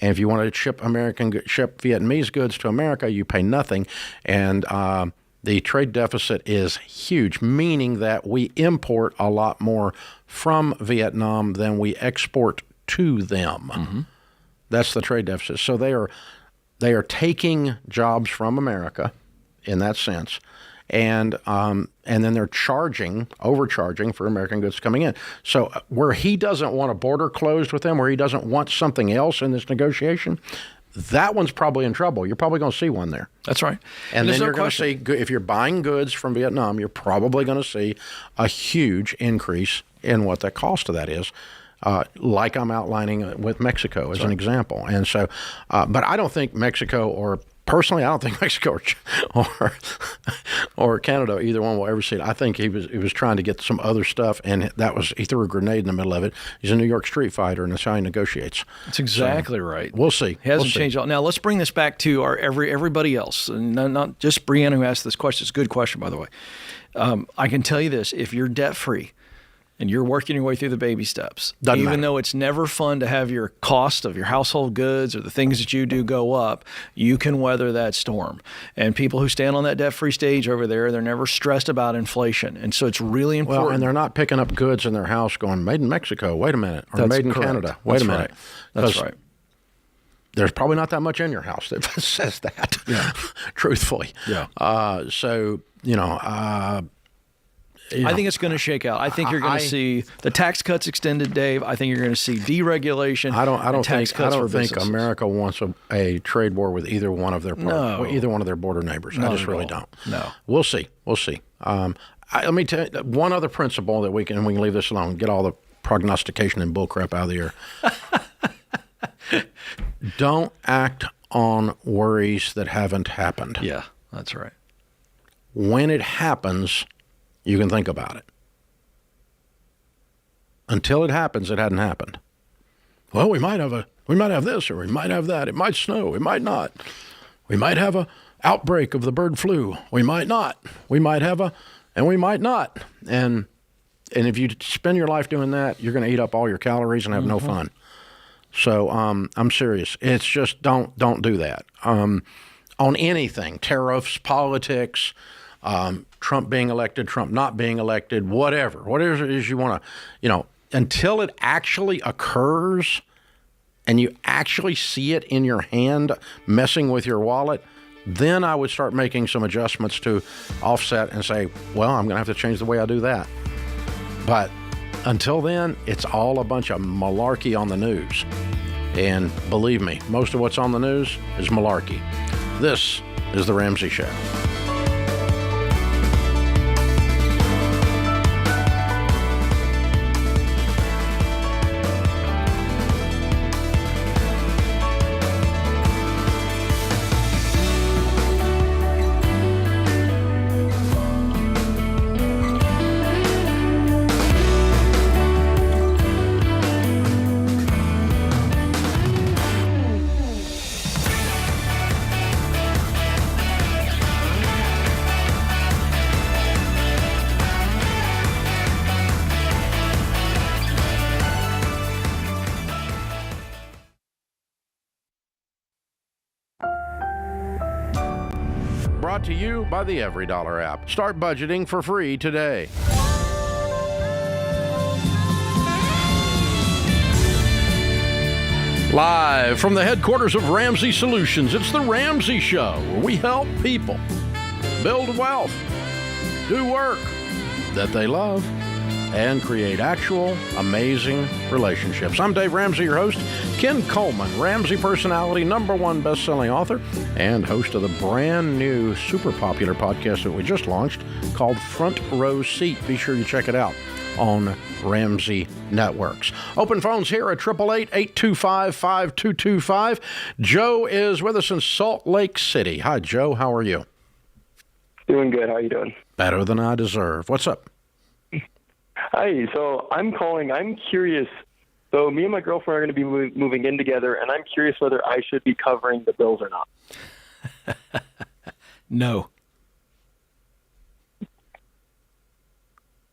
And if you want to ship Vietnamese goods to America, you pay nothing. And the trade deficit is huge, meaning that we import a lot more from Vietnam than we export to them. Mm-hmm. That's the trade deficit. So they are taking jobs from America in that sense. And then they're overcharging for American goods coming in. So where he doesn't want a border closed with them, where he doesn't want something else in this negotiation, that one's probably in trouble. You're probably going to see one there. That's right. And then you're going to see, if you're buying goods from Vietnam, you're probably going to see a huge increase in what the cost of that is. Like I'm outlining with Mexico as an example. And so, but I don't think Mexico personally, I don't think Mexico or Canada, either one will ever see it. I think he was trying to get some other stuff, and he threw a grenade in the middle of it. He's a New York street fighter, and that's how he negotiates. That's exactly right. We'll see. He hasn't changed at all. Now let's bring this back to everybody else, and not just Brianna who asked this question. It's a good question, by the way. I can tell you this: if you're debt free, and you're working your way through the baby steps, even though it's never fun to have your cost of your household goods or the things that you do go up, you can weather that storm. And people who stand on that debt-free stage over there, they're never stressed about inflation. And so it's really important. Well, and they're not picking up goods in their house going, made in Mexico, wait a minute, or made in Canada, wait a minute. That's right. There's probably not that much in your house that says that, truthfully. Yeah. So, I think it's going to shake out. I think you're going to see the tax cuts extended, Dave. I think you're going to see deregulation. I don't think America wants a trade war with either one of their border neighbors. I just really don't. No. We'll see. Let me tell you one other principle that we can leave this alone. Get all the prognostication and bullcrap out of the air. Don't act on worries that haven't happened. Yeah, that's right. When it happens, you can think about it. Until it happens, it hadn't happened. Well, we might have this, or we might have that. It might snow. It might not. We might have a outbreak of the bird flu. We might not. We might have and we might not. And if you spend your life doing that, you're going to eat up all your calories and have no fun. So I'm serious. It's just don't do that. On anything, tariffs, politics, Trump being elected, Trump not being elected, whatever it is you want to, until it actually occurs and you actually see it in your hand messing with your wallet, then I would start making some adjustments to offset and say, well, I'm going to have to change the way I do that. But until then, it's all a bunch of malarkey on the news. And believe me, most of what's on the news is malarkey. This is The Ramsey Show. Brought to you by the EveryDollar app. Start budgeting for free today. Live from the headquarters of Ramsey Solutions, it's The Ramsey Show, where we help people build wealth, do work that they love, and create actual, amazing relationships. I'm Dave Ramsey, your host. Ken Coleman, Ramsey personality, #1 best-selling author, and host of the brand new, super popular podcast that we just launched called Front Row Seat. Be sure you check it out on Ramsey Networks. Open phones here at 888-825-5225. Joe is with us in Salt Lake City. Hi, Joe. How are you? Doing good. How are you doing? Better than I deserve. What's up? Hi. So I'm calling. I'm curious. So me and my girlfriend are going to be moving in together, and I'm curious whether I should be covering the bills or not. No.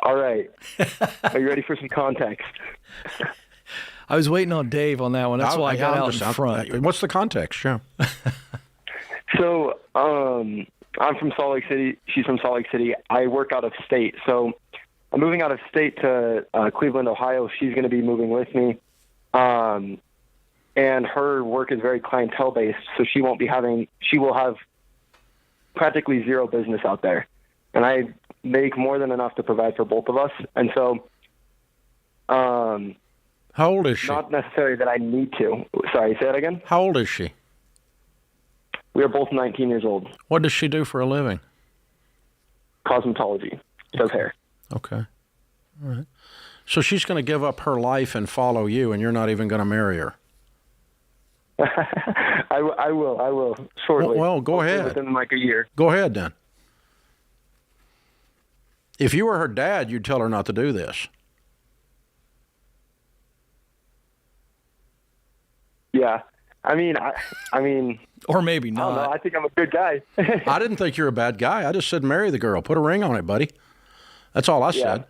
All right. Are you ready for some context? I was waiting on Dave on that one. That's why I got out in front. What's the context, Joe? So I'm from Salt Lake City. She's from Salt Lake City. I work out of state. So I'm moving out of state to Cleveland, Ohio. She's going to be moving with me. And her work is very clientele-based, so she will have practically zero business out there. And I make more than enough to provide for both of us. And so how old is she? Not necessarily that I need to. Sorry, say that again? How old is she? We are both 19 years old. What does she do for a living? Cosmetology. Does hair. Okay. All right. So she's going to give up her life and follow you, and you're not even going to marry her. I will shortly. Well, go ahead. Within like a year. Go ahead then. If you were her dad, you'd tell her not to do this. Yeah. I mean, or maybe I don't know. not. I think I'm a good guy. I didn't think you're a bad guy. I just said marry the girl. Put a ring on it, buddy. That's all I said.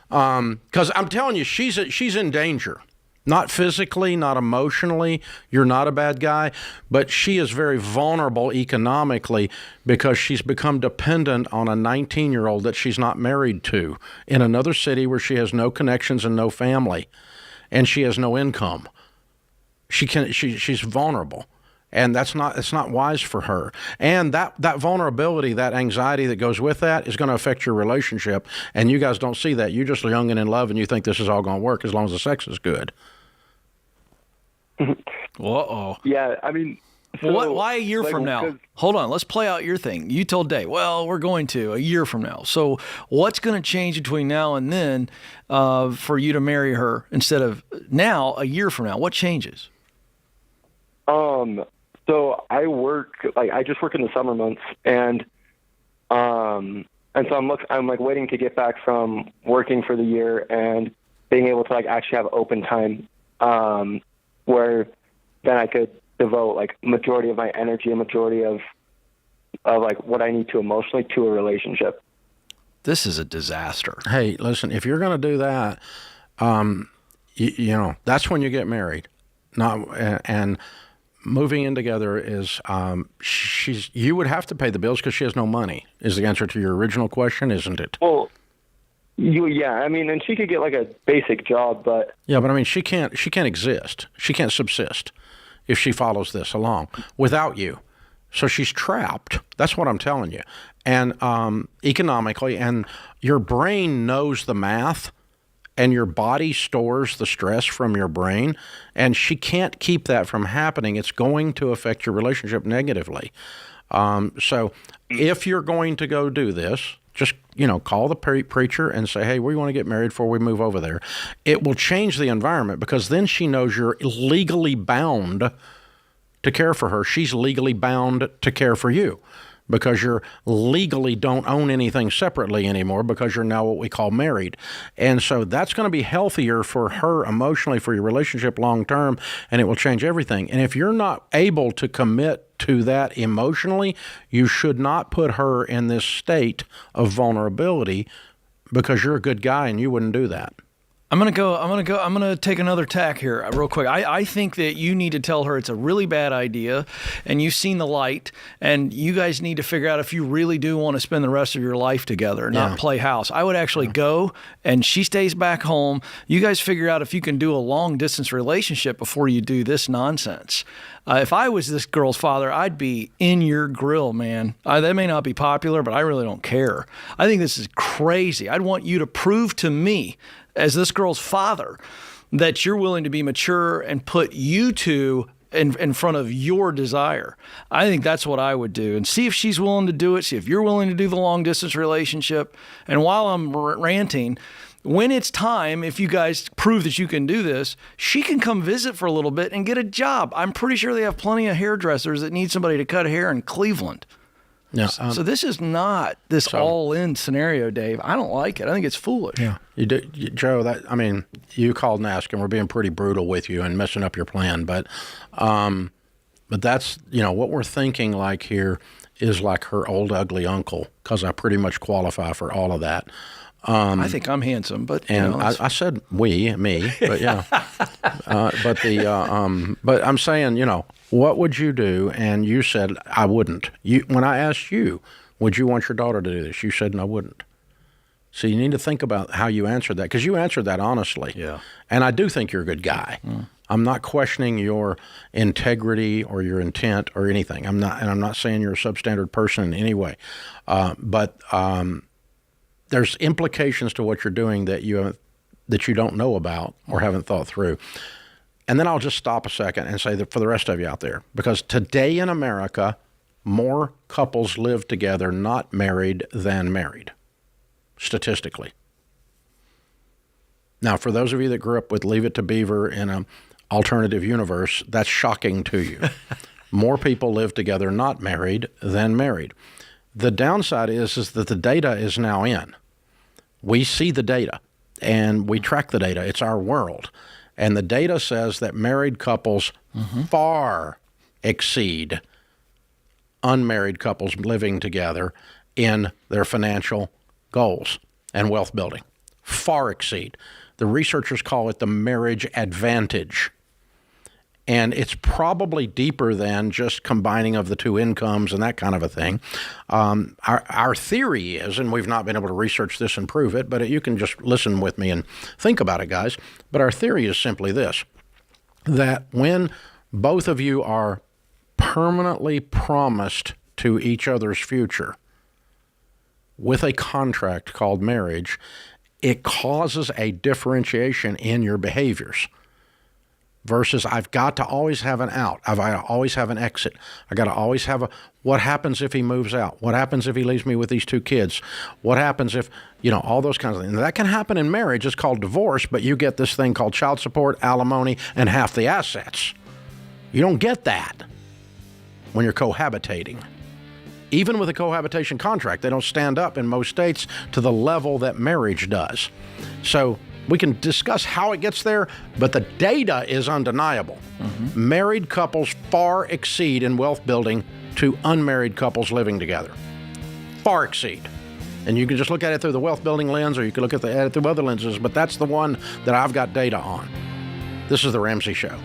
Because I'm telling you, she's in danger. Not physically, not emotionally. You're not a bad guy. But she is very vulnerable economically because she's become dependent on a 19-year-old that she's not married to in another city where she has no connections and no family. And she has no income. She's vulnerable. And it's not wise for her. And that vulnerability, that anxiety that goes with that is going to affect your relationship. And you guys don't see that. You're just young and in love, and you think this is all going to work as long as the sex is good. Uh-oh. Yeah, I mean... So, why a year from now? Hold on, let's play out your thing. You told Dave, well, we're going to a year from now. So what's going to change between now and then for you to marry her instead of now, a year from now? What changes? So I just work in the summer months, and so I'm waiting to get back from working for the year and being able to actually have open time, where then I could devote majority of my energy and majority of what I need to emotionally to a relationship. This is a disaster. Hey, listen, if you're going to do that, you know, that's when you get married. And moving in together is you would have to pay the bills because she has no money, is the answer to your original question, isn't it? Well, yeah, I mean, and she could get a basic job, but... Yeah, but I mean, she can't exist. She can't subsist if she follows this along without you. So she's trapped. That's what I'm telling you. And economically, and your brain knows the math, and your body stores the stress from your brain, and she can't keep that from happening. It's going to affect your relationship negatively. So if you're going to go do this, just, call the preacher and say, hey, we want to get married before we move over there. It will change the environment because then she knows you're legally bound to care for her. She's legally bound to care for you because you're legally don't own anything separately anymore because you're now what we call married. And so that's going to be healthier for her emotionally, for your relationship long term, and it will change everything. And if you're not able to commit to that emotionally, you should not put her in this state of vulnerability because you're a good guy and you wouldn't do that. I'm gonna take another tack here real quick. I think that you need to tell her it's a really bad idea and you've seen the light and you guys need to figure out if you really do want to spend the rest of your life together, not play house. I would actually go and she stays back home. You guys figure out if you can do a long distance relationship before you do this nonsense. If I was this girl's father, I'd be in your grill, man. That may not be popular, but I really don't care. I think this is crazy. I'd want you to prove to me, as this girl's father, that you're willing to be mature and put you two in front of your desire. I think that's what I would do. And see if she's willing to do it. See if you're willing to do the long distance relationship. And while I'm ranting, when it's time, if you guys prove that you can do this, she can come visit for a little bit and get a job. I'm pretty sure they have plenty of hairdressers that need somebody to cut hair in Cleveland. Yeah, so this is not this all-in scenario, Dave. I don't like it. I think it's foolish. Yeah, Joe. You called and asked, and we're being pretty brutal with you and messing up your plan. But that's what we're thinking like here is like her old ugly uncle, because I pretty much qualify for all of that. I think I'm handsome, but I said me, but yeah. But I'm saying, what would you do? And you said I wouldn't. When I asked you, would you want your daughter to do this? You said no, I wouldn't. So you need to think about how you answered that, because you answered that honestly. Yeah. And I do think you're a good guy. I'm not questioning your integrity or your intent or anything. I'm not saying you're a substandard person in any way. But there's implications to what you're doing that you don't know about or haven't thought through. And then I'll just stop a second and say that for the rest of you out there, because today in America, more couples live together not married than married, statistically. Now, for those of you that grew up with Leave It to Beaver in an alternative universe, that's shocking to you. More people live together not married than married. The downside is that the data is now in. We see the data, and we track the data. It's our world. And the data says that married couples far exceed unmarried couples living together in their financial goals and wealth building. Far exceed. The researchers call it the marriage advantage. And it's probably deeper than just combining of the two incomes and that kind of a thing. Our theory is, and we've not been able to research this and prove it, but you can just listen with me and think about it, guys. But our theory is simply this, that when both of you are permanently promised to each other's future with a contract called marriage, it causes a differentiation in your behaviors. Versus I've got to always have an out. I've got to always have an exit. I got to always have what happens if he moves out? What happens if he leaves me with these two kids? What happens if, all those kinds of things. That can happen in marriage. It's called divorce, but you get this thing called child support, alimony, and half the assets. You don't get that when you're cohabitating. Even with a cohabitation contract, they don't stand up in most states to the level that marriage does. So we can discuss how it gets there, but the data is undeniable. Married couples far exceed in wealth building to unmarried couples living together. Far exceed. And you can just look at it through the wealth building lens, or you can look at it through other lenses, but that's the one that I've got data on. This is The Ramsey Show.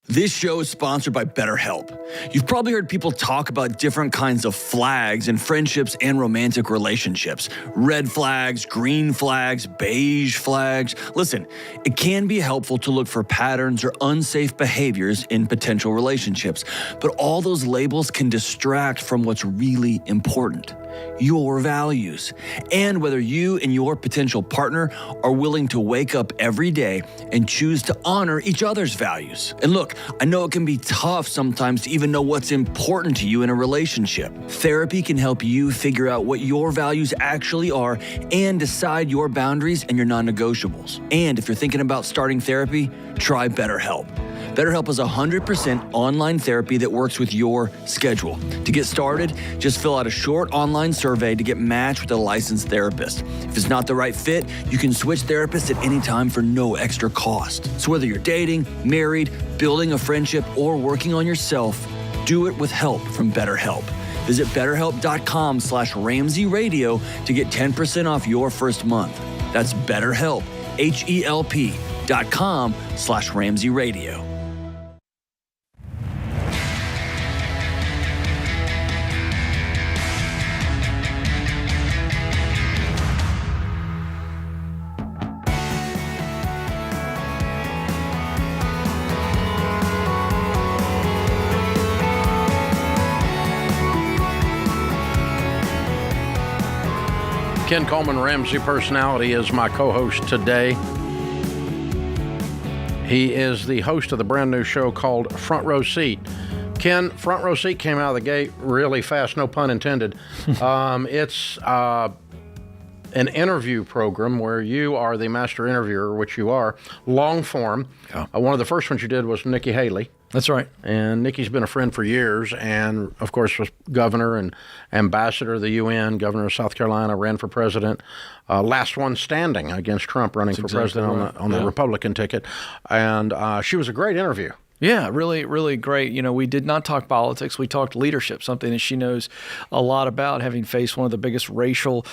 This show is sponsored by BetterHelp. You've probably heard people talk about different kinds of flags in friendships and romantic relationships. Red flags, green flags, beige flags. Listen, it can be helpful to look for patterns or unsafe behaviors in potential relationships, but all those labels can distract from what's really important. Your values, and whether you and your potential partner are willing to wake up every day and choose to honor each other's values. And look, I know it can be tough sometimes to even know what's important to you in a relationship. Therapy can help you figure out what your values actually are and decide your boundaries and your non-negotiables. And if you're thinking about starting therapy, try BetterHelp. BetterHelp is 100% online therapy that works with your schedule. To get started, just fill out a short online survey to get matched with a licensed therapist. If it's not the right fit, you can switch therapists at any time for no extra cost. So whether you're dating, married, building a friendship, or working on yourself, do it with help from BetterHelp. Visit BetterHelp.com/Ramsey Radio to get 10% off your first month. That's BetterHelp, HELP.com/Ramsey Radio. Ken Coleman, Ramsey Personality, is my co-host today. He is the host of the brand new show called Front Row Seat. Ken, Front Row Seat came out of the gate really fast, no pun intended. It's an interview program where you are the master interviewer, which you are, long form. Yeah. One of the first ones you did was Nikki Haley. That's right. And Nikki's been a friend for years, and of course was governor and ambassador of the UN, governor of South Carolina, ran for president. Last one standing against Trump, running for president on the Republican ticket. And she was a great interview. Yeah, really, really great. You know, we did not talk politics. We talked leadership, something that she knows a lot about, having faced one of the biggest racial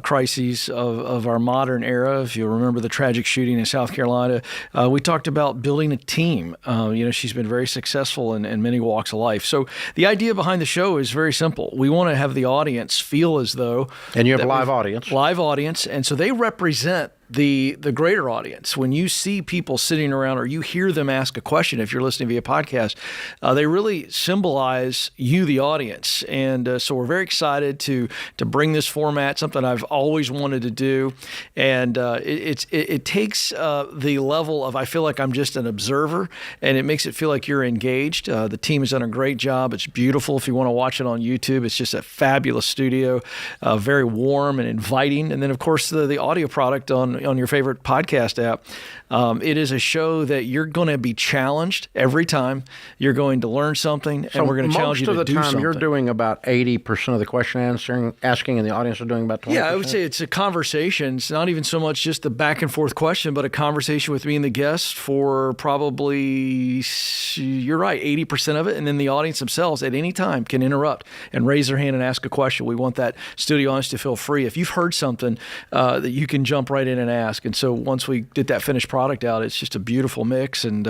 crises of our modern era. If you remember the tragic shooting in South Carolina, we talked about building a team. You know, she's been very successful in many walks of life. So the idea behind the show is very simple. We want to have the audience feel as though... And you have a live audience. Live audience. And so they represent the greater audience. When you see people sitting around or you hear them ask a question, if you're listening via podcast, they really symbolize you, the audience. And so we're very excited to bring this format, something I've always wanted to do. And it takes the level of, I feel like I'm just an observer, and it makes it feel like you're engaged. The team has done a great job. It's beautiful. If you want to watch it on YouTube, it's just a fabulous studio, very warm and inviting. And then, of course, the audio product on your favorite podcast app. It is a show that you're going to be challenged every time. You're going to learn something, and we're going to challenge you to do something. Most of the time, you're doing about 80% of the question asking, and the audience are doing about 20%. Yeah, I would say it's a conversation. It's not even so much just the back and forth question, but a conversation with me and the guest for probably, you're right, 80% of it. And then the audience themselves at any time can interrupt and raise their hand and ask a question. We want that studio audience to feel free. If you've heard something that you can jump right in and ask. And so once we get that finished product out, it's just a beautiful mix, and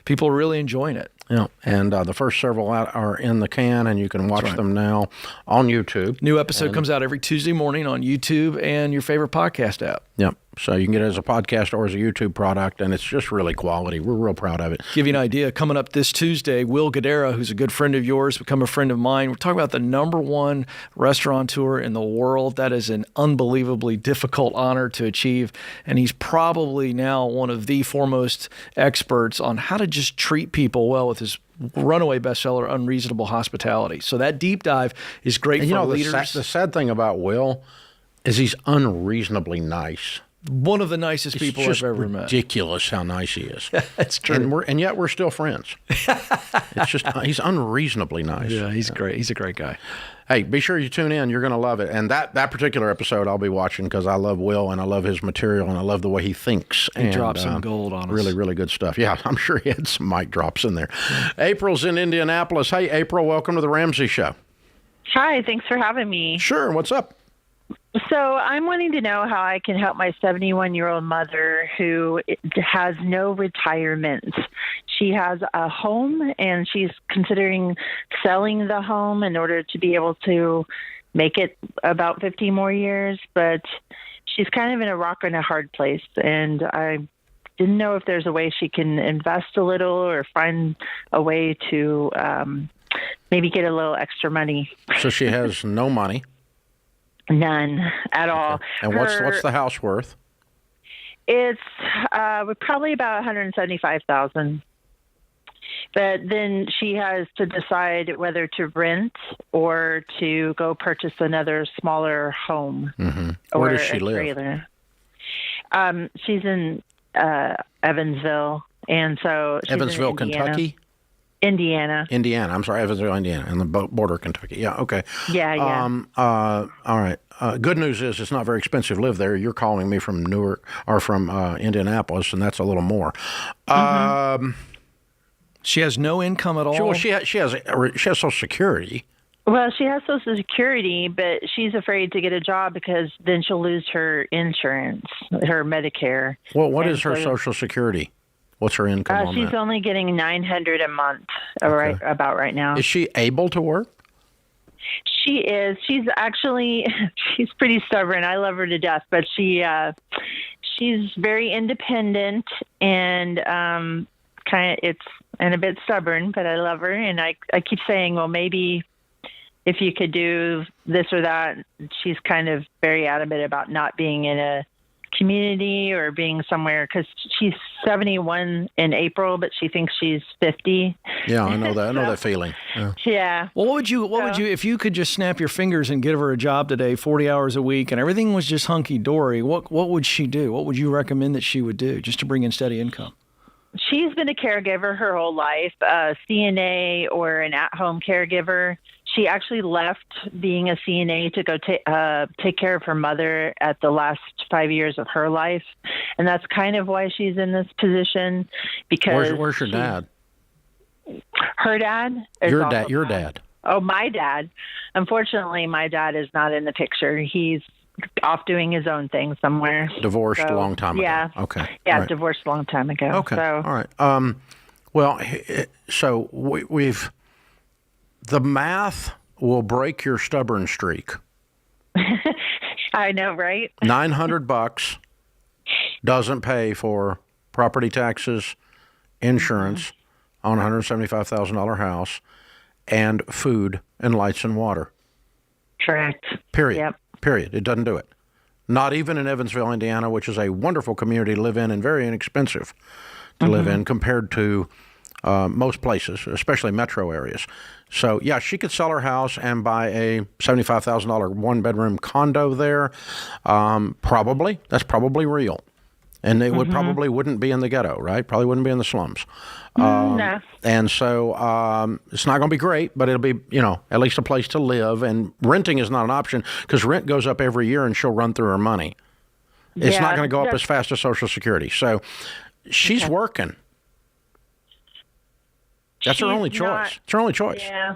people are really enjoying it. Yeah, and the first several are in the can, and you can watch them now on YouTube. New episode comes out every Tuesday morning on YouTube and your favorite podcast app. Yep. So you can get it as a podcast or as a YouTube product, and it's just really quality. We're real proud of it. Give you an idea, coming up this Tuesday, Will Guidera, who's a good friend of yours, become a friend of mine. We're talking about the #1 restaurateur in the world. That is an unbelievably difficult honor to achieve, and he's probably now one of the foremost experts on how to just treat people well with his runaway bestseller, Unreasonable Hospitality. So that deep dive is great for leaders. The sad thing about Will is he's unreasonably nice. One of the nicest people I've ever met. It's ridiculous how nice he is. That's true. And yet we're still friends. It's just, he's unreasonably nice. Yeah, he's great. He's a great guy. Hey, be sure you tune in. You're going to love it. And that particular episode I'll be watching because I love Will, and I love his material, and I love the way he thinks. He dropped some gold on us. Really, really good stuff. Yeah, I'm sure he had some mic drops in there. April's in Indianapolis. Hey, April, welcome to the Ramsey Show. Hi, thanks for having me. Sure. What's up? So I'm wanting to know how I can help my 71-year-old mother who has no retirement. She has a home, and she's considering selling the home in order to be able to make it about 50 more years. But she's kind of in a rock and a hard place, and I didn't know if there's a way she can invest a little or find a way to maybe get a little extra money. So she has no money? None at all. And what's the house worth? It's probably about $175,000. But then she has to decide whether to rent or to go purchase another smaller home. Mm-hmm. Where does she live? She's in Evansville, And so she's Evansville, in Indiana. Kentucky? Indiana. I'm sorry, Evansville, Indiana, on the border of Kentucky. Yeah, okay. Yeah. All right. Good news is it's not very expensive to live there. You're calling me from Newark or from Indianapolis, and that's a little more. She has no income at all. Well, she has Social Security. Well, she has Social Security, but she's afraid to get a job because then she'll lose her insurance, her Medicare. Well, what is her Social Security? What's her income on she's that? only getting $900 a month, about right now. Is she able to work? She is. She's pretty stubborn. I love her to death, but she's very independent and a bit stubborn. But I love her, and I keep saying, well, maybe if you could do this or that. She's kind of very adamant about not being in a community or being somewhere because she's 71 in April, but she thinks she's 50. Yeah, I know that. I know that feeling. Yeah. Well, what would you, if you could just snap your fingers and give her a job today, 40 hours a week, and everything was just hunky dory? What would she do? What would you recommend that she would do just to bring in steady income? She's been a caregiver her whole life, a CNA or an at-home caregiver. She actually left being a CNA to go take care of her mother at the last 5 years of her life. And that's kind of why she's in this position. Because where's your dad? Her dad? Your dad. Oh, my dad. Unfortunately, my dad is not in the picture. He's off doing his own thing somewhere. Divorced a long time ago. Yeah. Okay. Yeah, right. Divorced a long time ago. Okay. So. All right. Well, so we've... The math will break your stubborn streak. I know, right? $900 doesn't pay for property taxes, insurance on a $175,000 house, and food and lights and water. Correct. Period. Yep. Period. It doesn't do it. Not even in Evansville, Indiana, which is a wonderful community to live in and very inexpensive to live in compared to most places, especially metro areas. So, yeah, she could sell her house and buy a $75,000 one-bedroom condo there. Probably. That's probably real. And they probably wouldn't be in the ghetto, right? Probably wouldn't be in the slums. No. And so it's not going to be great, but it'll be, at least a place to live. And renting is not an option because rent goes up every year and she'll run through her money. It's not going to go up as fast as Social Security. So she's working. That's her only choice. It's her only choice. Yeah.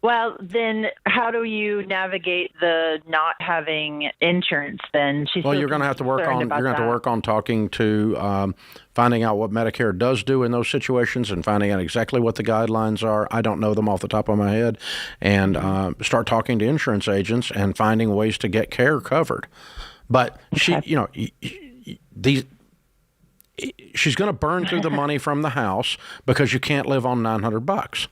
Well, then how do you navigate the not having insurance then? You're going to have to work on talking to finding out what Medicare does do in those situations and finding out exactly what the guidelines are. I don't know them off the top of my head. And start talking to insurance agents and finding ways to get care covered. But she's going to burn through the money from the house because you can't live on $900.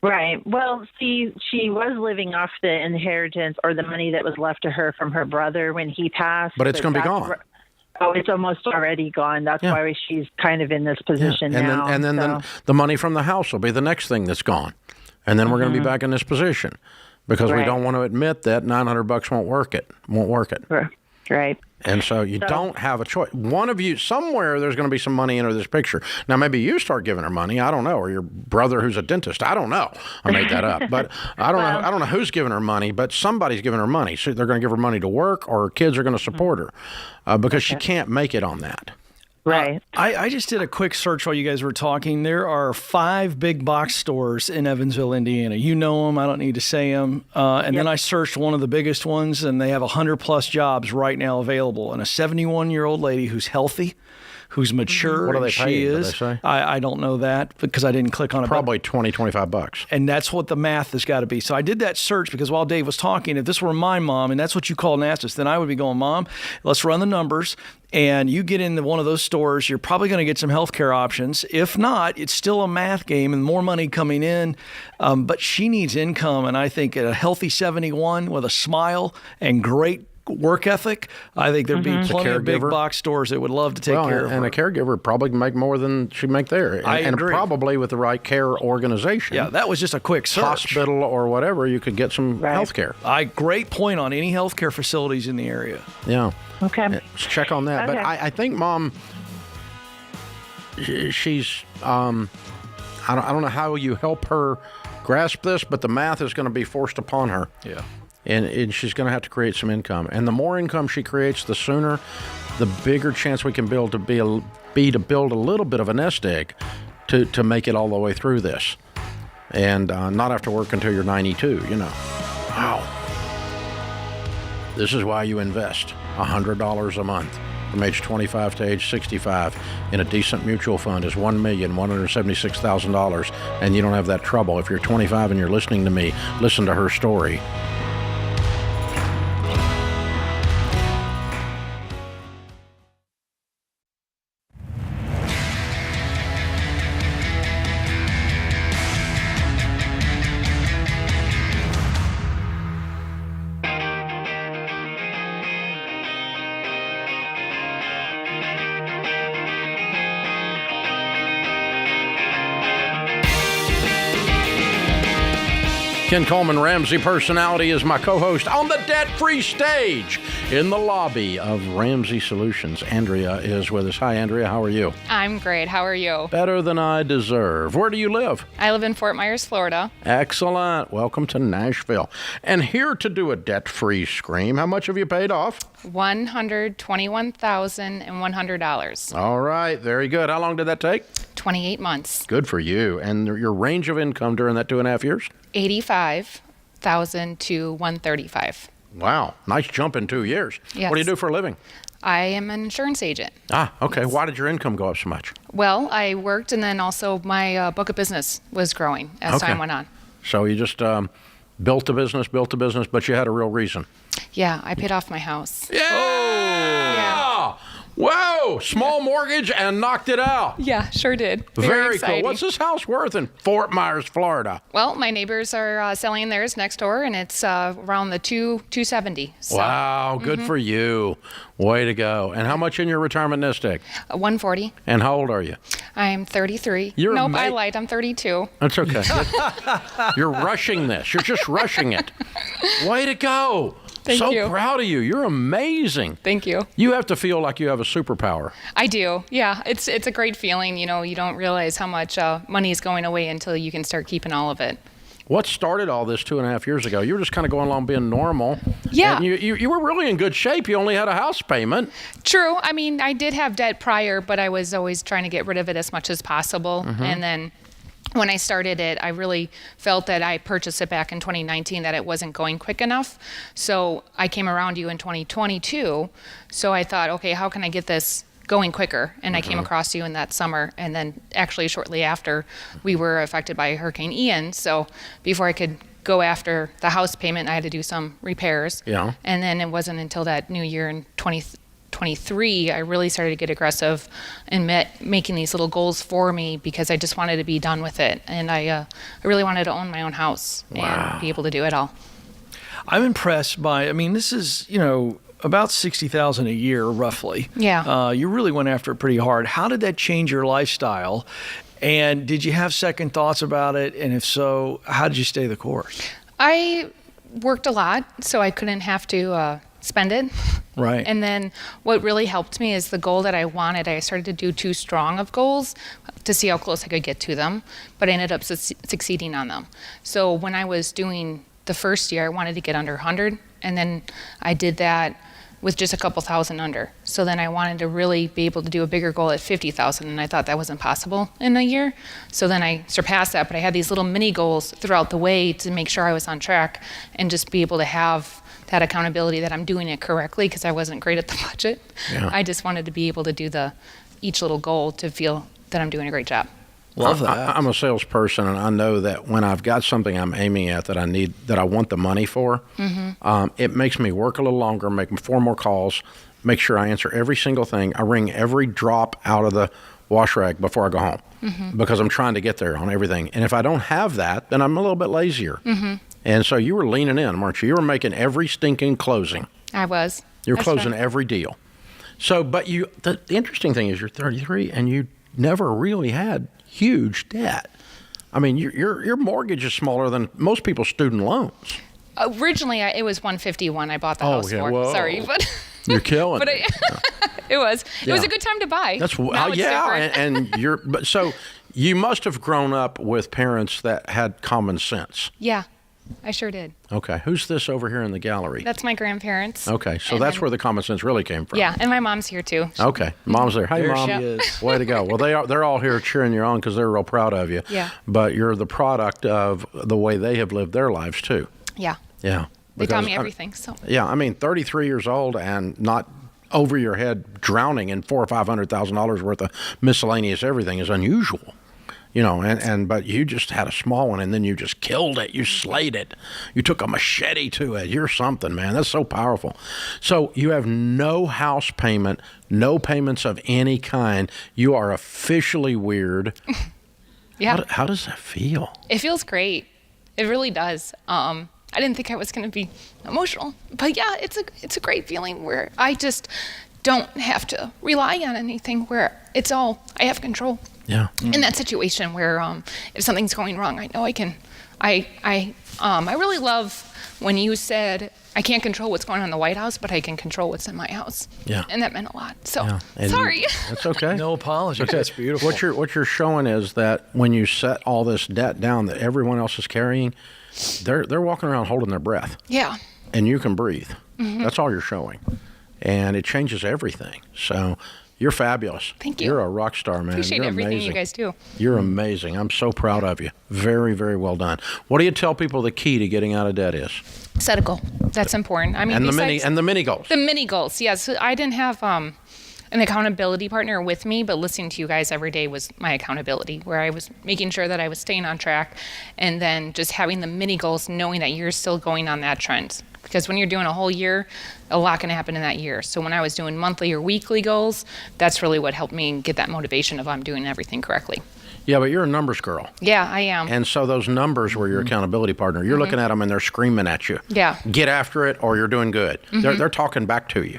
Right. Well, see, she was living off the inheritance or the money that was left to her from her brother when he passed. But it's going to be gone. Oh, it's almost already gone. That's why she's kind of in this position now. And then the money from the house will be the next thing that's gone. And then we're going to be back in this position because we don't want to admit that $900 won't work it. Right. And so you don't have a choice. One of you, somewhere there's going to be some money into this picture. Now, maybe you start giving her money. I don't know. Or your brother who's a dentist. I don't know. I made that up. But I don't know. I don't know who's giving her money, but somebody's giving her money. So they're going to give her money to work or her kids are going to support her because she can't make it on that. Right. I just did a quick search while you guys were talking. There are 5 big box stores in Evansville, Indiana. You know them. I don't need to say them. Then I searched one of the biggest ones, and they have 100-plus jobs right now available. And a 71-year-old lady who's healthy, who's mature. What do they pay? She is. They say? I don't know that because I didn't click on it. Probably $20, $25. And that's what the math has got to be. So I did that search because while Dave was talking, if this were my mom, and that's what you called and asked us, then I would be going, Mom, let's run the numbers. And you get into one of those stores, you're probably going to get some healthcare options. If not, it's still a math game and more money coming in. But she needs income. And I think at a healthy 71 with a smile and great work ethic, I think there'd be plenty of big box stores that would love to take care of her. And a caregiver probably make more than she'd make there. I and agree. Probably with the right care organization. Yeah, that was just a quick search. Hospital or whatever, you could get some health care. Great point on any healthcare facilities in the area. Yeah. Okay. Let's check on that. Okay. But I think Mom, she's I don't know how you help her grasp this, but the math is going to be forced upon her. Yeah. And she's going to have to create some income. And the more income she creates, the sooner, the bigger chance we can build to build a little bit of a nest egg to make it all the way through this. And not have to work until you're 92, Wow. This is why you invest $100 a month from age 25 to age 65 in a decent mutual fund is $1,176,000, and you don't have that trouble. If you're 25 and you're listening to me, listen to her story. Ken Coleman, Ramsey Personality, is my co-host on the debt-free stage in the lobby of Ramsey Solutions. Andrea is with us. Hi, Andrea. How are you? I'm great. How are you? Better than I deserve. Where do you live? I live in Fort Myers, Florida. Excellent. Welcome to Nashville. And here to do a debt-free scream, how much have you paid off? $121,100. All right. Very good. How long did that take? 28 months. Good for you. And your range of income during that 2.5 years? 85,000 to 135. Wow. Nice jump in 2 years. Yes. What do you do for a living? I am an insurance agent. Ah, okay. Yes. Why did your income go up so much? Well, I worked, and then also my book of business was growing as time went on. So you just built a business, but you had a real reason. Yeah, I paid off my house. Yeah! Yeah. Whoa! Small mortgage and knocked it out. Yeah, sure did. Very exciting. cool. What's this house worth in Fort Myers, Florida? Well, my neighbors are selling theirs next door, and it's around the 270. So. Wow, good for you. Way to go. And how much in your retirement nest egg? 140. And how old are you? I'm 33. You're nope, I lied. I'm 32. That's okay. You're rushing this. You're just rushing it. Way to go. Thank you. So proud of you. You're amazing. Thank you. You have to feel like you have a superpower. I do. Yeah, it's a great feeling. You don't realize how much money is going away until you can start keeping all of it. What started all this 2.5 years ago? You were just kind of going along being normal. Yeah. And you were really in good shape. You only had a house payment. True. I mean, I did have debt prior, but I was always trying to get rid of it as much as possible. Mm-hmm. And then when I started it, I really felt that I purchased it back in 2019, that it wasn't going quick enough. So I came around you in 2022. So I thought, okay, how can I get this going quicker? And I came across you in that summer. And then actually shortly after, we were affected by Hurricane Ian. So before I could go after the house payment, I had to do some repairs. Yeah. And then it wasn't until that new year in 2023, I really started to get aggressive and making these little goals for me, because I just wanted to be done with it. And I really wanted to own my own house and be able to do it all. I'm impressed by, this is, about $60,000 a year, roughly. Yeah. You really went after it pretty hard. How did that change your lifestyle? And did you have second thoughts about it? And if so, how did you stay the course? I worked a lot, so I couldn't have to spend it. Right. And then what really helped me is the goal that I wanted. I started to do too strong of goals to see how close I could get to them, but I ended up succeeding on them. So when I was doing the first year, I wanted to get under 100, and then I did that with just a couple thousand under. So then I wanted to really be able to do a bigger goal at 50,000, and I thought that wasn't possible in a year. So then I surpassed that, but I had these little mini goals throughout the way to make sure I was on track and just be able to have that accountability that I'm doing it correctly, because I wasn't great at the budget. Yeah. I just wanted to be able to do each little goal to feel that I'm doing a great job. Love that. I'm a salesperson, and I know that when I've got something I'm aiming at that I want the money for, it makes me work a little longer, make 4 more calls, make sure I answer every single thing. I wring every drop out of the wash rag before I go home, because I'm trying to get there on everything. And if I don't have that, then I'm a little bit lazier. And so you were leaning in, weren't you? You were making every stinking closing. I was. You were That's closing right. every deal. So, but the interesting thing is you're 33 and you never really had huge debt. Your mortgage is smaller than most people's student loans. Originally, it was 151. I bought the house for. Whoa. Sorry, but You're killing. But it. It was. It was a good time to buy. That's Now it's different. and so you must have grown up with parents that had common sense. Yeah, I sure did. Okay, who's this over here in the gallery? That's my grandparents. Okay, so And that's then- where the common sense really came from. Yeah, and my mom's here too. Okay, mom's there. Hey, There mom. she is. Way to go. Well, they're all here cheering you on because they're real proud of you. Yeah. But you're the product of the way they have lived their lives too. Yeah, Yeah. they taught Because, me everything. So Yeah, I mean, 33 years old and not over your head drowning in $400,000 or $500,000 worth of miscellaneous everything is unusual. You know, but you just had a small one and then you just killed it. You slayed it. You took a machete to it. You're something, man. That's so powerful. So you have no house payment, no payments of any kind. You are officially weird. yeah, How does that feel? it feels great. It really does. I didn't think I was going to be emotional, but yeah, it's a great feeling where I just don't have to rely on anything. Where it's all I have control. Yeah. In that situation where if something's going wrong, I know I can. I really love when you said I can't control what's going on in the White House, but I can control what's in my house. Yeah. And that meant a lot. So Yeah. And sorry. That's okay. No apologies. That's beautiful. What you're showing is that when you set all this debt down that everyone else is carrying, they're walking around holding their breath, Yeah. and you can breathe. That's all you're showing, and it changes everything. So you're fabulous. Thank you. You're a rock star, man. Appreciate you're everything amazing. you guys do. You're amazing. I'm so proud of you. Very, very well done. What do you tell people the key to getting out of debt is? Set a goal. That's important. I mean, And the besides mini goals. the mini goals. Yes, I didn't have an accountability partner with me, but listening to you guys every day was my accountability, where I was making sure that I was staying on track, and then just having the mini goals, knowing that you're still going on that trend. Because when you're doing a whole year, a lot can happen in that year. So when I was doing monthly or weekly goals, that's really what helped me get that motivation of I'm doing everything correctly. Yeah, but you're a numbers girl. Yeah, I am. And so those numbers were your accountability partner. You're looking at them and they're screaming at you. Yeah. Get after it or you're doing good. They're talking back to you.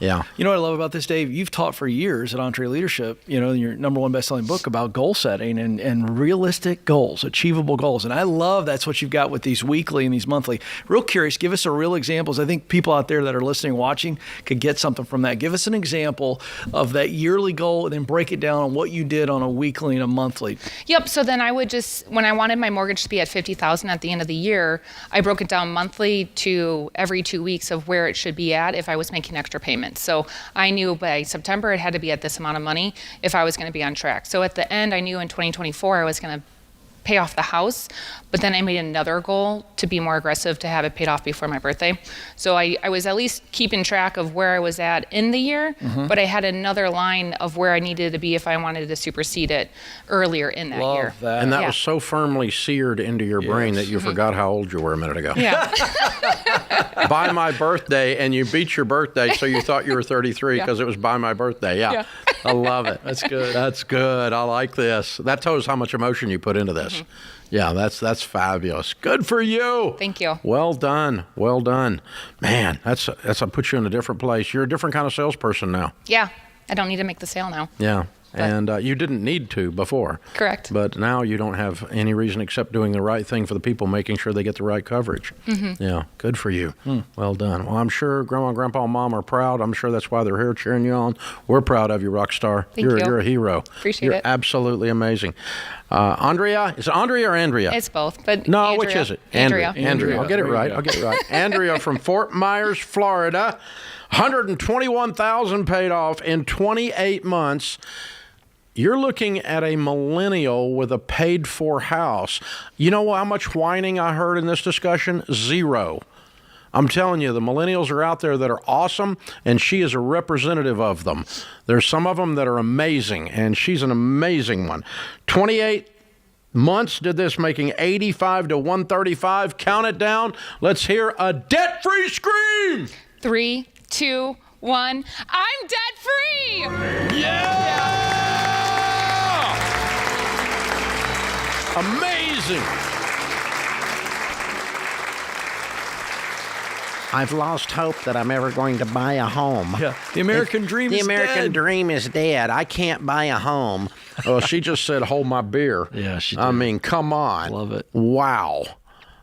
Yeah. You know what I love about this, Dave? You've taught for years at Entre Leadership, you know, your number one best-selling book about goal setting and realistic goals, achievable goals. And I love that's what you've got with these weekly and these monthly. Real curious, give us a real examples. I think people out there that are listening, watching, could get something from that. Give us an example of that yearly goal and then break it down on what you did on a weekly and a monthly. Yep. So then I would just, when I wanted my mortgage to be at $50,000 at the end of the year, I broke it down monthly to every 2 weeks of where it should be at if I was making extra payments. So I knew by September it had to be at this amount of money if I was going to be on track. So at the end, I knew in 2024 I was going to pay off the house, but then I made another goal to be more aggressive to have it paid off before my birthday. So I was at least keeping track of where I was at in the year, but I had another line of where I needed to be if I wanted to supersede it earlier in that Love year. that. And that Yeah. was so firmly seared into your brain that you forgot how old you were a minute ago. Yeah. By my birthday, and you beat your birthday, so you thought you were 33 because it was by my birthday. Yeah. Yeah. I love it. That's good. That's good. I like this. That tells how much emotion you put into this. Yeah, that's fabulous. Good for you. Thank you. Well done. Well done. Man, that's put you in a different place. You're a different kind of salesperson now. Yeah. I don't need to make the sale now. Yeah. And you didn't need to before. Correct. But now you don't have any reason except doing the right thing for the people, making sure they get the right coverage. Yeah, good for you. Well done. Well, I'm sure Grandma and Grandpa and Mom are proud. I'm sure that's why they're here cheering you on. We're proud of you, rock star. Thank you. You're a hero. Appreciate You're it. absolutely amazing. Andrea, is it Andrea or Andrea? It's both, but No, Andrea. which is it? Andrea. Andrea. I'll get it There you right. go. I'll get it right. Andrea from Fort Myers, Florida. $121,000 paid off in 28 months. You're looking at a millennial with a paid-for house. You know how much whining I heard in this discussion? Zero. I'm telling you, the millennials are out there that are awesome, and she is a representative of them. There's some of them that are amazing, and she's an amazing one. 28 months did this, making 85 to 135. Count it down. Let's hear a debt-free scream. 3, 2, 1. I'm debt free. Amazing. I've lost hope that I'm ever going to buy a home. Yeah, the American dream The is American dead. dream is dead. I can't buy a home. Oh, she just said, hold my beer. Yeah, she I did. mean, come on. Love it. Wow.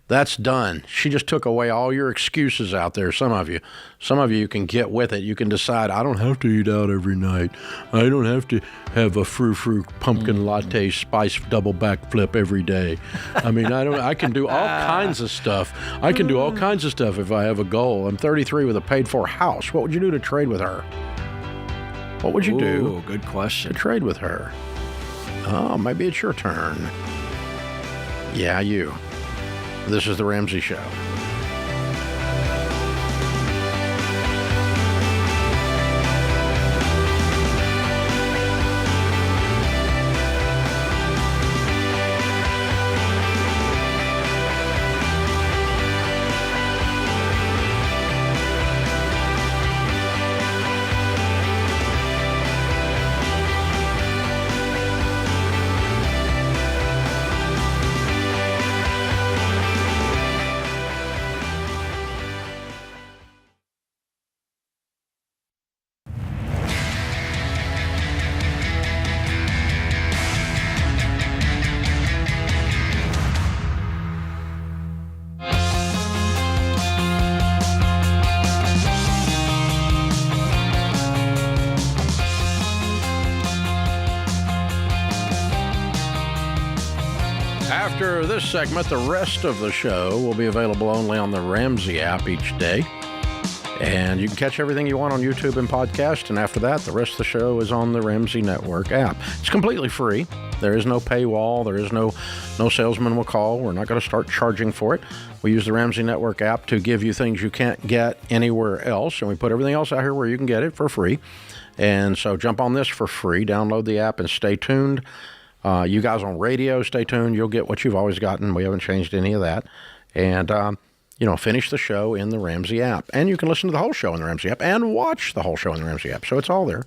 That's done. She just took away all your excuses out there. Some of you can get with it. You can decide, I don't have to eat out every night. I don't have to have a frou-frou pumpkin latte spice double backflip every day. I mean, I can do all kinds of stuff. I can do all kinds of stuff if I have a goal. I'm 33 with a paid-for house. What would you do to trade with her? What would you do? Good question. To trade with her? Oh, maybe it's your turn. Yeah, you. This is The Ramsey Show. After this segment, the rest of the show will be available only on the Ramsey app each day. And you can catch everything you want on YouTube and podcast. And after that, the rest of the show is on the Ramsey Network app. It's completely free. There is no paywall. There is no salesman will call. We're not going to start charging for it. We use the Ramsey Network app to give you things you can't get anywhere else. And we put everything else out here where you can get it for free. And so jump on this for free. Download the app and stay tuned. You guys on radio, stay tuned. You'll get what you've always gotten. We haven't changed any of that. And, finish the show in the Ramsey app. And you can listen to the whole show in the Ramsey app and watch the whole show in the Ramsey app. So it's all there.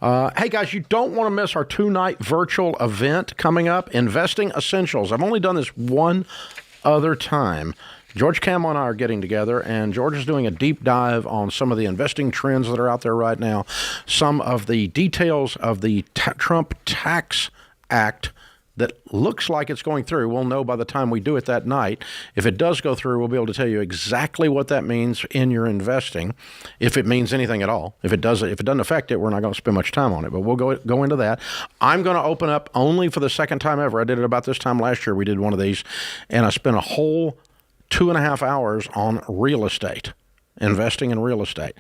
Hey, guys, you don't want to miss our 2-night virtual event coming up, Investing Essentials. I've only done this one other time. George Camel and I are getting together, and George is doing a deep dive on some of the investing trends that are out there right now, some of the details of the Trump Tax Act that looks like it's going through. We'll know by the time we do it that night. If it does go through, we'll be able to tell you exactly what that means in your investing, if it means anything at all. If it doesn't affect it, we're not going to spend much time on it, but we'll go into that. I'm going to open up only for the second time ever. I did it about this time last year. We did one of these, and I spent a whole 2.5 hours on real estate, investing in real estate.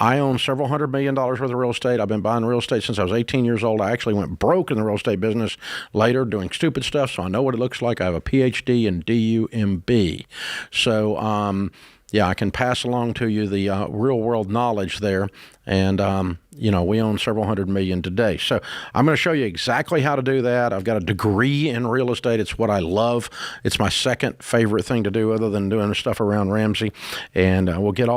I own several $100 million worth of real estate. I've been buying real estate since I was 18 years old. I actually went broke in the real estate business later doing stupid stuff, so I know what it looks like. I have a PhD in DUMB. So, I can pass along to you the real-world knowledge there. And, we own several $100 million today. So I'm going to show you exactly how to do that. I've got a degree in real estate. It's what I love. It's my second favorite thing to do other than doing stuff around Ramsey. And we'll get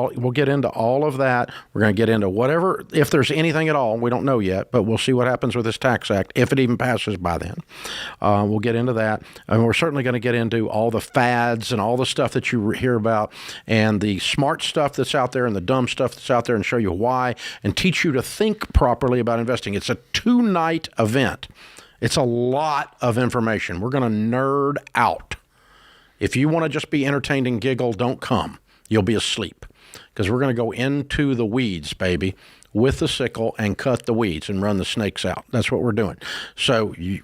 into all of that. We're going to get into whatever, if there's anything at all. We don't know yet, but we'll see what happens with this tax act, if it even passes by then. We'll get into that. And we're certainly going to get into all the fads and all the stuff that you hear about and the smart stuff that's out there and the dumb stuff that's out there, and show you why and teach you to think properly about investing. It's a 2-night event. It's a lot of information. We're going to nerd out. If you want to just be entertained and giggle, don't come. You'll be asleep, because we're going to go into the weeds, baby, with the sickle and cut the weeds and run the snakes out. That's what we're doing. So you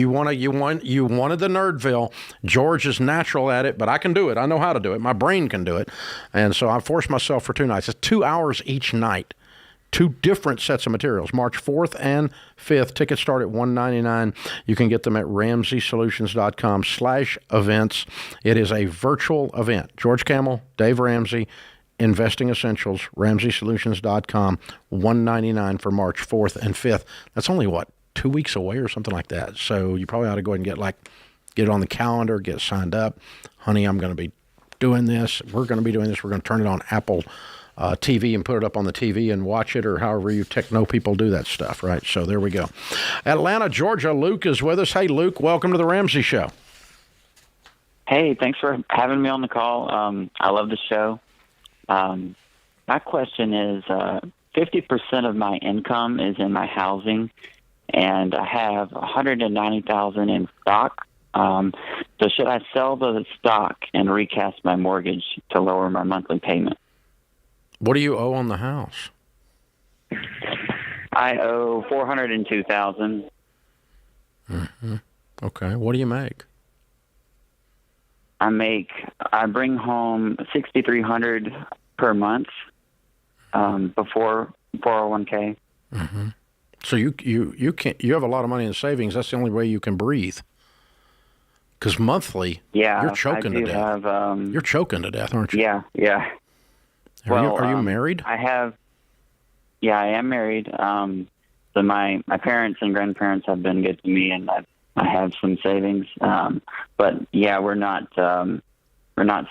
wanted the Nerdville. George is natural at it, but I can do it. I know how to do it. My brain can do it. And so I forced myself for 2 nights. It's 2 hours each night. 2 different sets of materials, March 4th and 5th. Tickets start at $199. You can get them at RamseySolutions.com/events. It is a virtual event. George Camel, Dave Ramsey, Investing Essentials, RamseySolutions.com, $199 for March 4th and 5th. That's only, 2 weeks away or something like that. So you probably ought to go ahead and get it on the calendar, get signed up. Honey, I'm going to be doing this. We're going to be doing this. We're going to turn it on Apple TV and put it up on the TV and watch it, or however you techno people do that stuff, right? So there we go. Atlanta, Georgia, Luke is with us. Hey, Luke, welcome to the Ramsey Show. Hey, thanks for having me on the call. I love the show. My question is, 50% of my income is in my housing, and I have $190,000 in stock. So should I sell the stock and recast my mortgage to lower my monthly payment? What do you owe on the house? I owe $402,000. Mm-hmm. Okay. What do you make? I bring home $6,300 per month before 401k. Mm-hmm. So you have a lot of money in savings. That's the only way you can breathe. Because monthly, you're choking to death. You're choking to death, aren't you? Yeah. Are you married? I am married. So my parents and grandparents have been good to me, and I have some savings. But yeah, we're not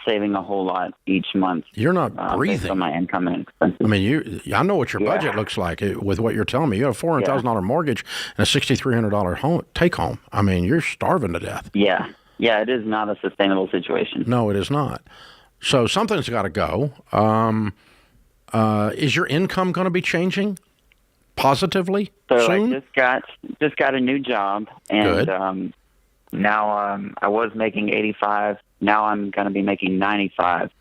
saving a whole lot each month. You're not breathing. Based on my income and expenses. I mean, I know what your budget looks like with what you're telling me. You have a $400,000 mortgage and a $6,300 take home. I mean, you're starving to death. Yeah, it is not a sustainable situation. No, it is not. So something's got to go. Is your income going to be changing positively soon? I just got a new job, and now I was making 85. Now I'm going to be making 95,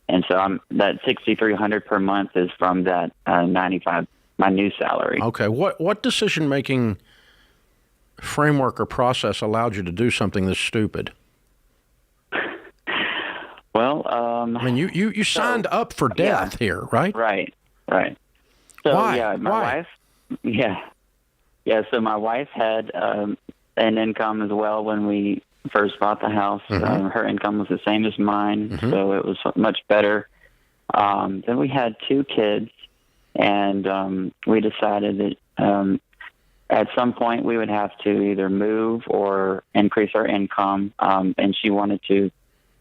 and so that $6,300 per month is from that 95, my new salary. Okay, what decision making framework or process allowed you to do something this stupid? Well, I mean, you signed up for death here, right? Right. So Why? my wife, so my wife had an income as well when we first bought the house. Mm-hmm. Her income was the same as mine, so it was much better. Then we had 2 kids, and we decided that at some point we would have to either move or increase our income, and she wanted to,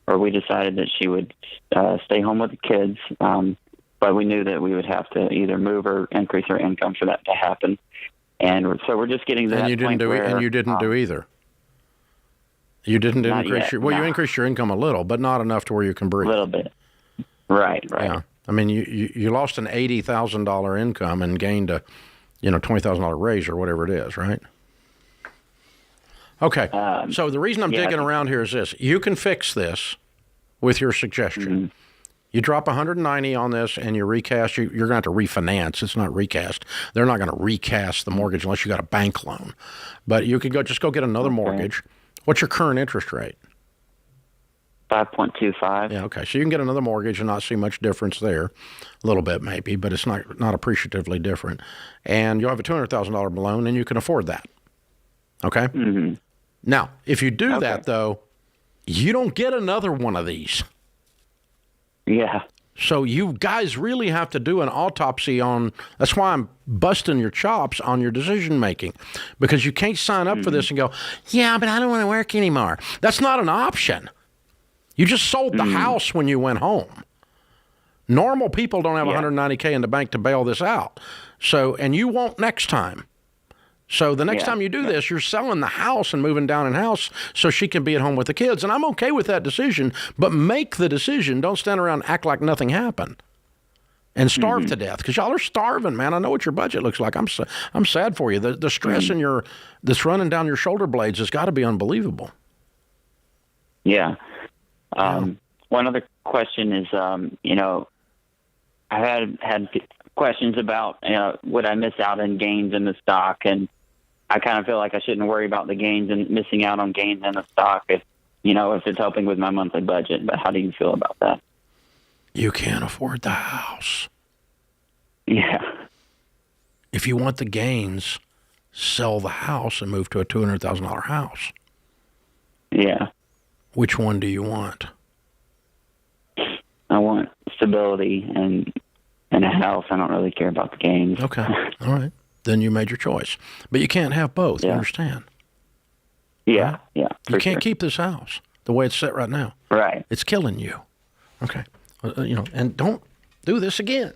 or we decided that she would stay home with the kids, but we knew that we would have to either move or increase our income for that to happen. And so we're just getting to that point where... And you didn't do either. You didn't increase you increased your income a little, but not enough to where you can breathe. A little bit. Right. Yeah. I mean, you lost an $80,000 income and gained a, $20,000 raise or whatever it is, right? Okay. So the reason I'm digging around here is this. You can fix this with your suggestion. Mm-hmm. You drop 190 on this and you recast. You're going to have to refinance. It's not recast. They're not going to recast the mortgage unless you got a bank loan. But you could go get another mortgage. What's your current interest rate? 5.25. Yeah, okay. So you can get another mortgage and not see much difference there. A little bit maybe, but it's not appreciatively different. And you'll have a $200,000 loan and you can afford that. Okay? Mm-hmm. Now, if you do that, though, you don't get another one of these. Yeah. So you guys really have to do an autopsy on, that's why I'm busting your chops on your decision making, because you can't sign up for this and go, yeah, but I don't want to work anymore. That's not an option. You just sold the house when you went home. Normal people don't have $190K in the bank to bail this out. So, and you won't next time. So the next time you do this, you're selling the house and moving down in house so she can be at home with the kids. And I'm okay with that decision, but make the decision. Don't stand around and act like nothing happened and starve to death, because y'all are starving, man. I know what your budget looks like. I'm sad for you. The stress in that's running down your shoulder blades has got to be unbelievable. Yeah. One other question is, I had questions about, would I miss out on gains in the stock? And I kind of feel like I shouldn't worry about the gains and missing out on gains in the stock if it's helping with my monthly budget. But how do you feel about that? You can't afford the house. Yeah. If you want the gains, sell the house and move to a $200,000 house. Yeah. Which one do you want? I want stability and a house. I don't really care about the gains. Okay. All right. Then you made your choice. But you can't have both. You understand? Yeah. Right? Yeah. You can't keep this house the way it's set right now. Right. It's killing you. Okay. And don't do this again.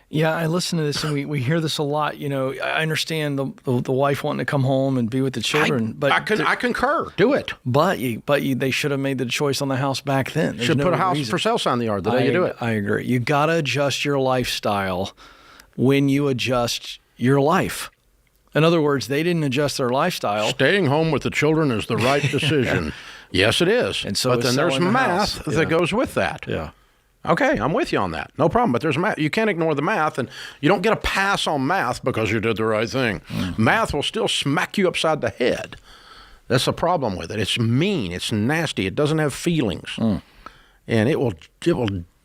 Yeah, I listen to this and we hear this a lot. I understand the wife wanting to come home and be with the children, but I concur. Do it. But they should have made the choice on the house back then. Should put a house for sale sign in the yard the day you do it. I agree. You got to adjust your lifestyle when you adjust your life. In other words, they didn't adjust their lifestyle. Staying home with the children is the right decision. Yes, it is. And so but is then there's selling the math house. that goes with that. Yeah. Okay, I'm with you on that. No problem. But there's math. You can't ignore the math, and you don't get a pass on math because you did the right thing. Mm-hmm. Math will still smack you upside the head. That's the problem with it. It's mean. It's nasty. It doesn't have feelings, and it will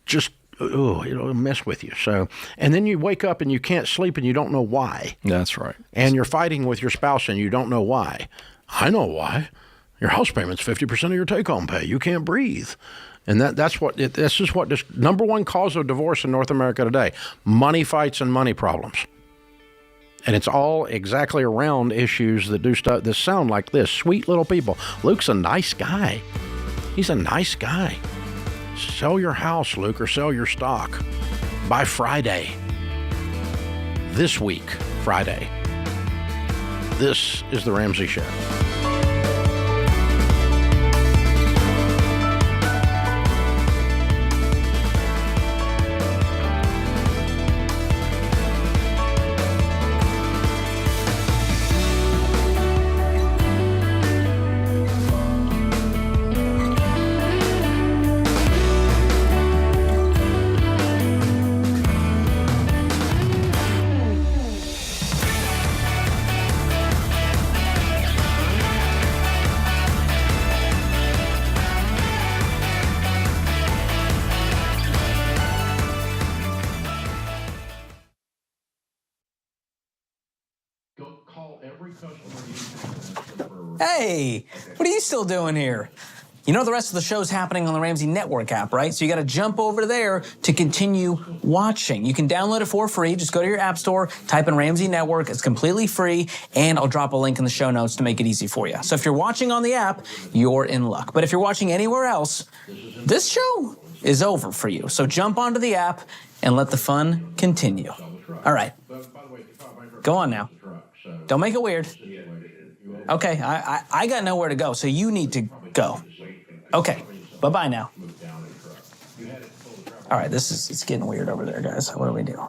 just it'll mess with you. So, and then you wake up and you can't sleep and you don't know why. That's right. And you're fighting with your spouse and you don't know why. I know why. Your house payment's 50% of your take-home pay. You can't breathe. And this is what this number one cause of divorce in North America today: money fights and money problems. And it's all exactly around issues that do stuff that sound like this. Sweet little people. Luke's a nice guy. He's a nice guy. Sell your house, Luke, or sell your stock by Friday. This week, Friday. This is The Ramsey Show. Hey, what are you still doing here? You know the rest of the show's happening on the Ramsey Network app, right? So you got to jump over there to continue watching. You can download it for free. Just go to your app store, type in Ramsey Network. It's completely free, and I'll drop a link in the show notes to make it easy for you. So if you're watching on the app, you're in luck. But if you're watching anywhere else, this show is over for you. So jump onto the app and let the fun continue. All right. Go on now. Don't make it weird. Okay, I got nowhere to go, so you need to go. Okay, bye-bye now. All right, it's getting weird over there, guys. What do we do?